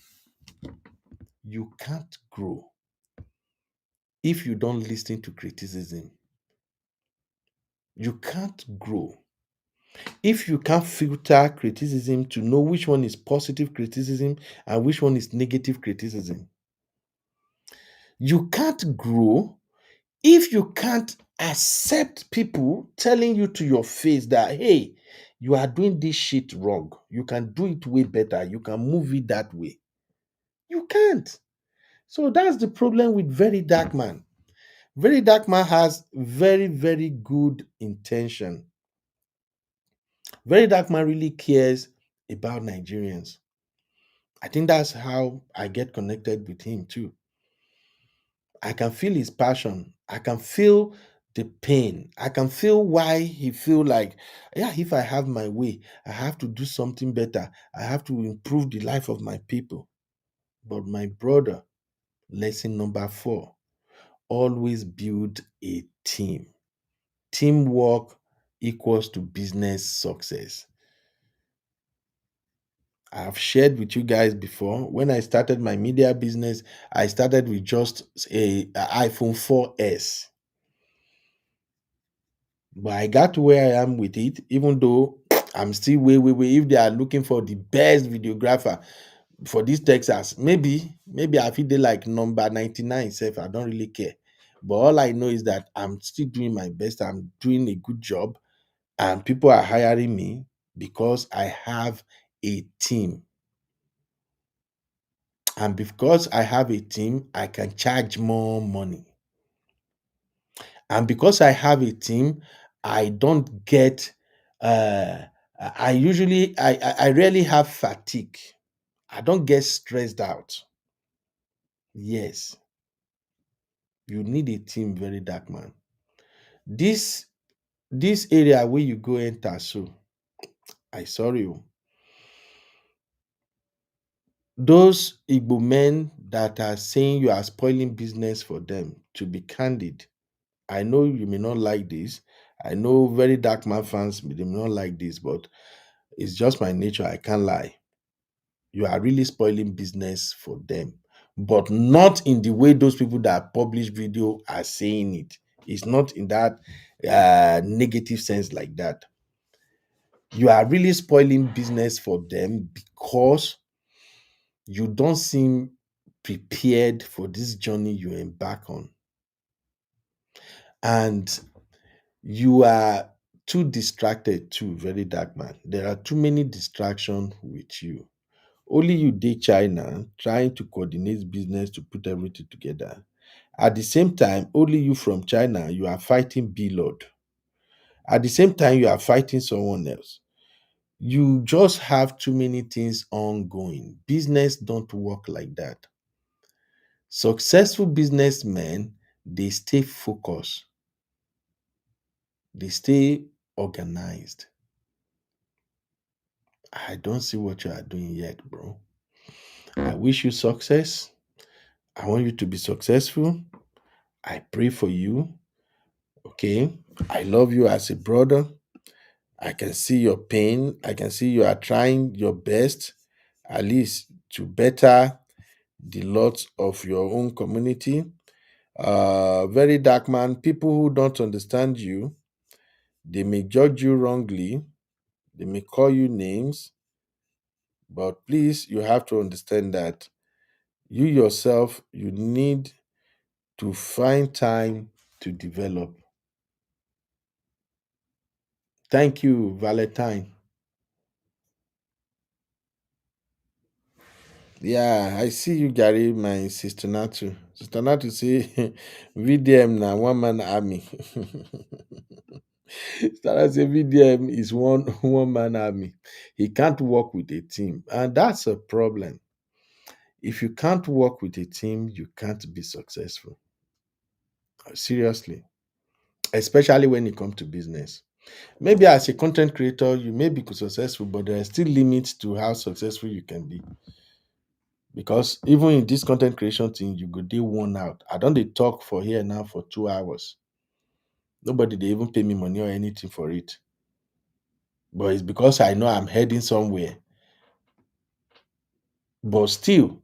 You can't grow if you don't listen to criticism. You can't grow if you can't filter criticism to know which one is positive criticism and which one is negative criticism. You can't grow if you can't accept people telling you to your face that, hey, you are doing this shit wrong. You can do it way better. You can move it that way. You can't. So that's the problem with Very Dark Man. Very Dark Man has very, very good intention. Very Dark Man really cares about Nigerians. I think that's how I get connected with him too. I can feel his passion. I can feel the pain. I can feel why he feel like, yeah, if I have my way, I have to do something better. I have to improve the life of my people. But my brother, lesson number 4, always build a team. Teamwork equals to business success. I've shared with you guys before. When I started my media business, I started with just a iPhone 4S. But I got to where I am with it, even though I'm still way, way, way. If they are looking for the best videographer for this Texas, maybe I feel they like number 99 self. I don't really care. But all I know is that I'm still doing my best. I'm doing a good job, and people are hiring me because I have a team. And because I have a team, I can charge more money. And because I have a team, I don't get I usually I rarely have fatigue. I don't get stressed out. Yes, you need a team, Very Dark Man. This this area where you go enter, so I sorry you. Those Igbo men that are saying you are spoiling business for them, to be candid, I know you may not like this. I know Very Dark Man fans may not like this, but it's just my nature. I can't lie. You are really spoiling business for them, but not in the way those people that publish video are saying it. It's not in that negative sense like that. You are really spoiling business for them because you don't seem prepared for this journey you embark on. And you are too distracted too, Very Dark Man. There are too many distractions with you. Only you dey China trying to coordinate business to put everything together. At the same time, only you from China, you are fighting Blord. At the same time, you are fighting someone else. You just have too many things ongoing. Business don't work like that. Successful businessmen, they stay focused. They stay organized. I don't see what you are doing yet, bro. I wish you success. I want you to be successful. I pray for you. Okay. I love you as a brother. I can see your pain. I can see you are trying your best, at least to better the lot of your own community. Very Dark Man, people who don't understand you, they may judge you wrongly, they may call you names, but please, you have to understand that you yourself, you need to find time to develop. Thank you, Valentine. Yeah, I see you, Gary, my sister Natu. Sister Natu say VDM na one man army. Sister Natu say VDM is one man army. He can't work with a team, and that's a problem. If you can't work with a team, you can't be successful. Seriously, especially when it comes to business. Maybe as a content creator, you may be successful, but there are still limits to how successful you can be. Because even in this content creation thing, you go dey worn out. I don't dey talk for here now for 2 hours. Nobody they even pay me money or anything for it. But it's because I know I'm heading somewhere. But still,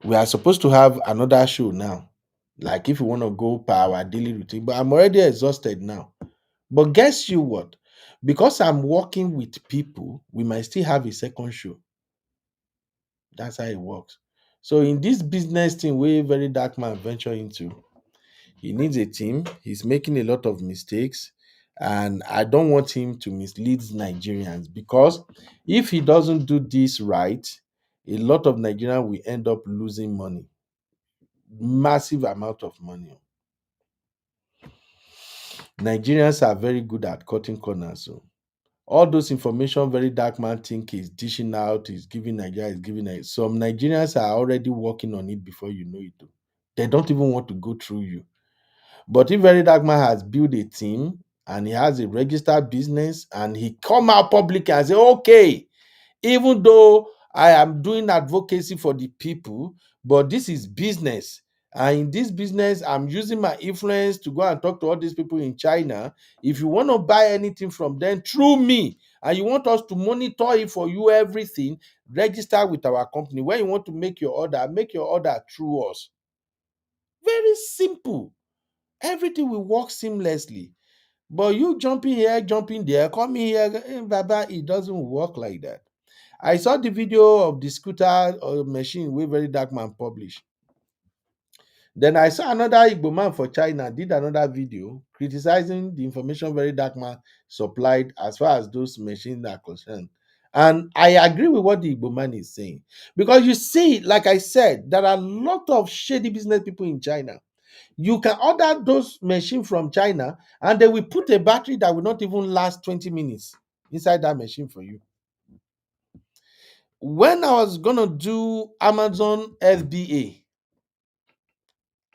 we are supposed to have another show now. Like if you want to go per our daily routine. But I'm already exhausted now. But guess you what? Because I'm working with people, we might still have a second show. That's how it works. So in this business thing, we very dark man venture into, he needs a team. He's making a lot of mistakes, and I don't want him to mislead Nigerians, because if he doesn't do this right, a lot of Nigerians will end up losing money, massive amount of money. Nigerians are very good at cutting corners. So all those information very dark man think is dishing out, is giving Nigeria, is giving it. Some Nigerians are already working on it before you know it. They don't even want to go through you. But if Verydarkman has built a team and he has a registered business and he come out public and say, okay, even though I am doing advocacy for the people, but this is business. And in this business, I'm using my influence to go and talk to all these people in China. If you want to buy anything from them through me, and you want us to monitor it for you, everything, register with our company. When you want to make your order through us. Very simple. Everything will work seamlessly. But you jumping here, jumping there, coming here, Baba, it doesn't work like that. I saw the video of the scooter or machine where Very Dark Man published. Then I saw another Igbo man for China did another video criticizing the information Very Dark Man supplied as far as those machines are concerned. And I agree with what the Igbo man is saying. Because you see, like I said, there are a lot of shady business people in China. You can order those machines from China and they will put a battery that will not even last 20 minutes inside that machine for you. When I was going to do Amazon FBA,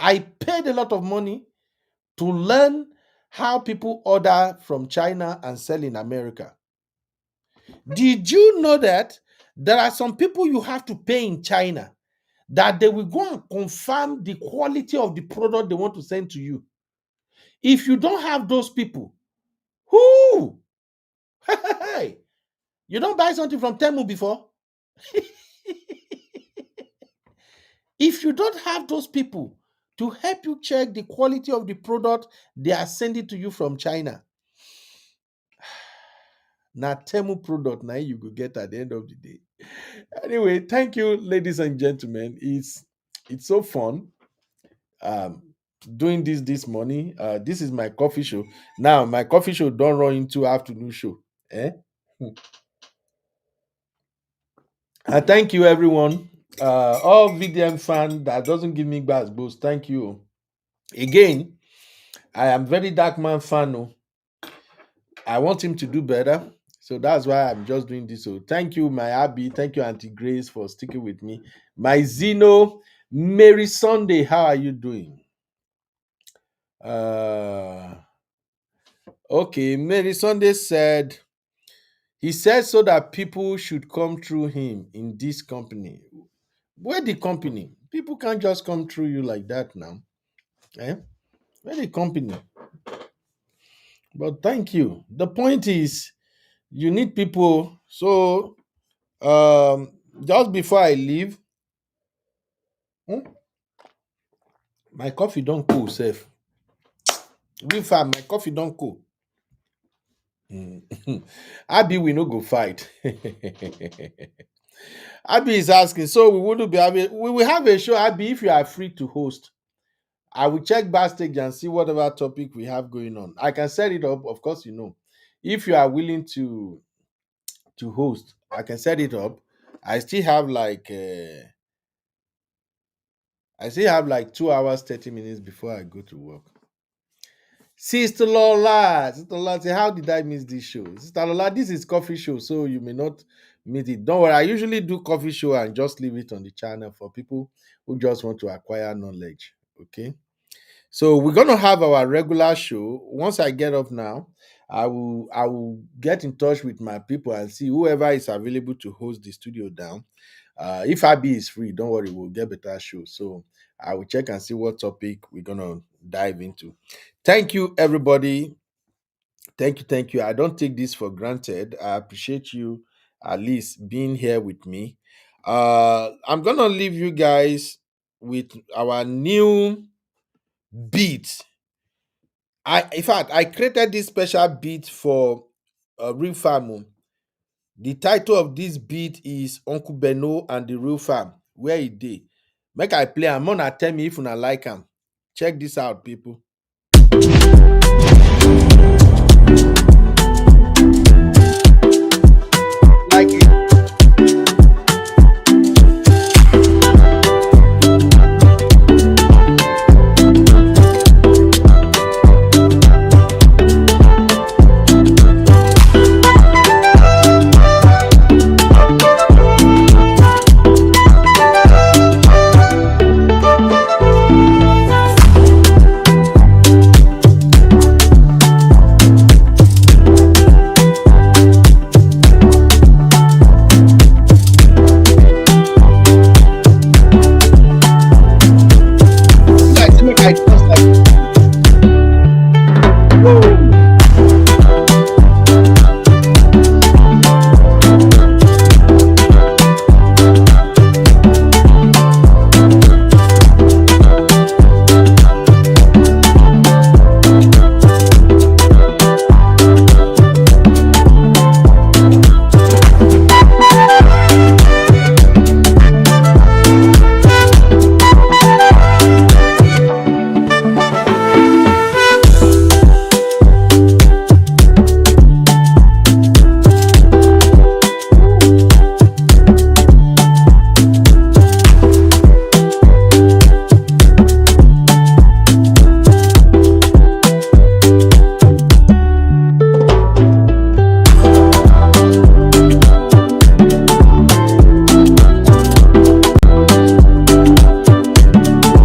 I paid a lot of money to learn how people order from China and sell in America. Did you know that there are some people you have to pay in China that they will go and confirm the quality of the product they want to send to you? If you don't have those people, who? Hey, you don't buy something from Temu before? If you don't have those people to help you check the quality of the product they are sending to you from China, now Temu product now you go get at the end of the day. Anyway, thank you, ladies and gentlemen. It's so fun um doing this morning. This is my coffee show. Now my coffee show don't run into afternoon show. Eh? And thank you, everyone. All VDM fan that doesn't give me buzz boost. Thank you. Again, I am very dark man fan. Oh. I want him to do better. So that's why I'm just doing this. So thank you, my Abby. Thank you, Auntie Grace, for sticking with me. My Zeno, Mary Sunday, how are you doing? Uh okay, Mary Sunday said he said so that people should come through him in this company. Where the company? People can't just come through you like that now. Eh? Where the company? But thank you. The point is, you need people. So, just before I leave, hmm, my coffee don't cool, safe. Real fam, my coffee don't cool. Abby, we no go fight. Abby is asking, so we wouldn't be having. We will have a show, Abby, if you are free to host. I will check backstage and see whatever topic we have going on. I can set it up, of course, if you are willing to host, I can set it up. I still have like 2 hours 30 minutes before I go to work. Sister Lola, say, how did I miss this show? Sister Lola, this is coffee show, so you may not meet it. Don't worry, I usually do coffee show and just leave it on the channel for people who just want to acquire knowledge. Okay. So we're gonna have our regular show. Once I get up now, I will get in touch with my people and see whoever is available to host the studio down. If Abby is free, don't worry, we'll get better show. So I will check and see what topic we're gonna dive into. Thank you, everybody. Thank you. I don't take this for granted. I appreciate you at least being here with me. I'm gonna leave you guys with our new beat. In fact, I created this special beat for Real Farm. Oh. The title of this beat is Uncle Beno and the Real Farm. Where he dey? Make I play am. Mona tell me if una like am. Check this out, people. Like it. Like, make I just like. Whoa.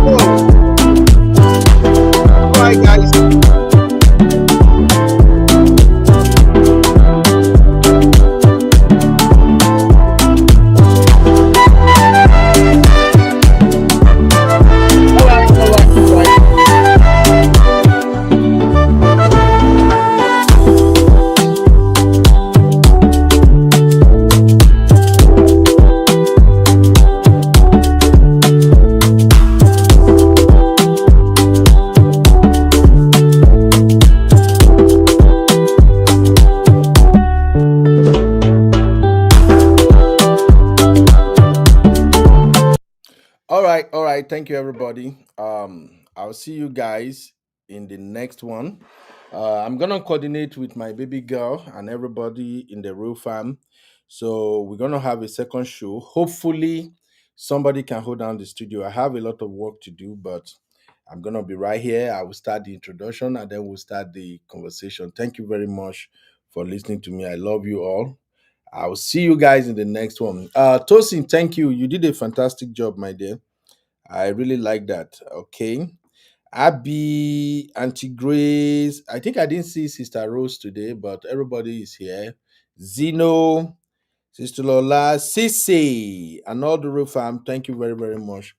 Whoa. All right, guys. All right, all right, all right. All right, all right. Thank you, everybody. I'll see you guys in the next one. I'm gonna coordinate with my baby girl and everybody in the real farm. So we're gonna have a second show. Hopefully, somebody can hold down the studio. I have a lot of work to do, but I'm gonna be right here. I will start the introduction and then we'll start the conversation. Thank you very much for listening to me. I love you all. I'll see you guys in the next one. Tosin, thank you. You did a fantastic job, my dear. I really like that. Okay. Abby, Auntie Grace. I think I didn't see Sister Rose today, but everybody is here. Zeno, Sister Lola, Sissy, and all the real fam. Thank you very, very much.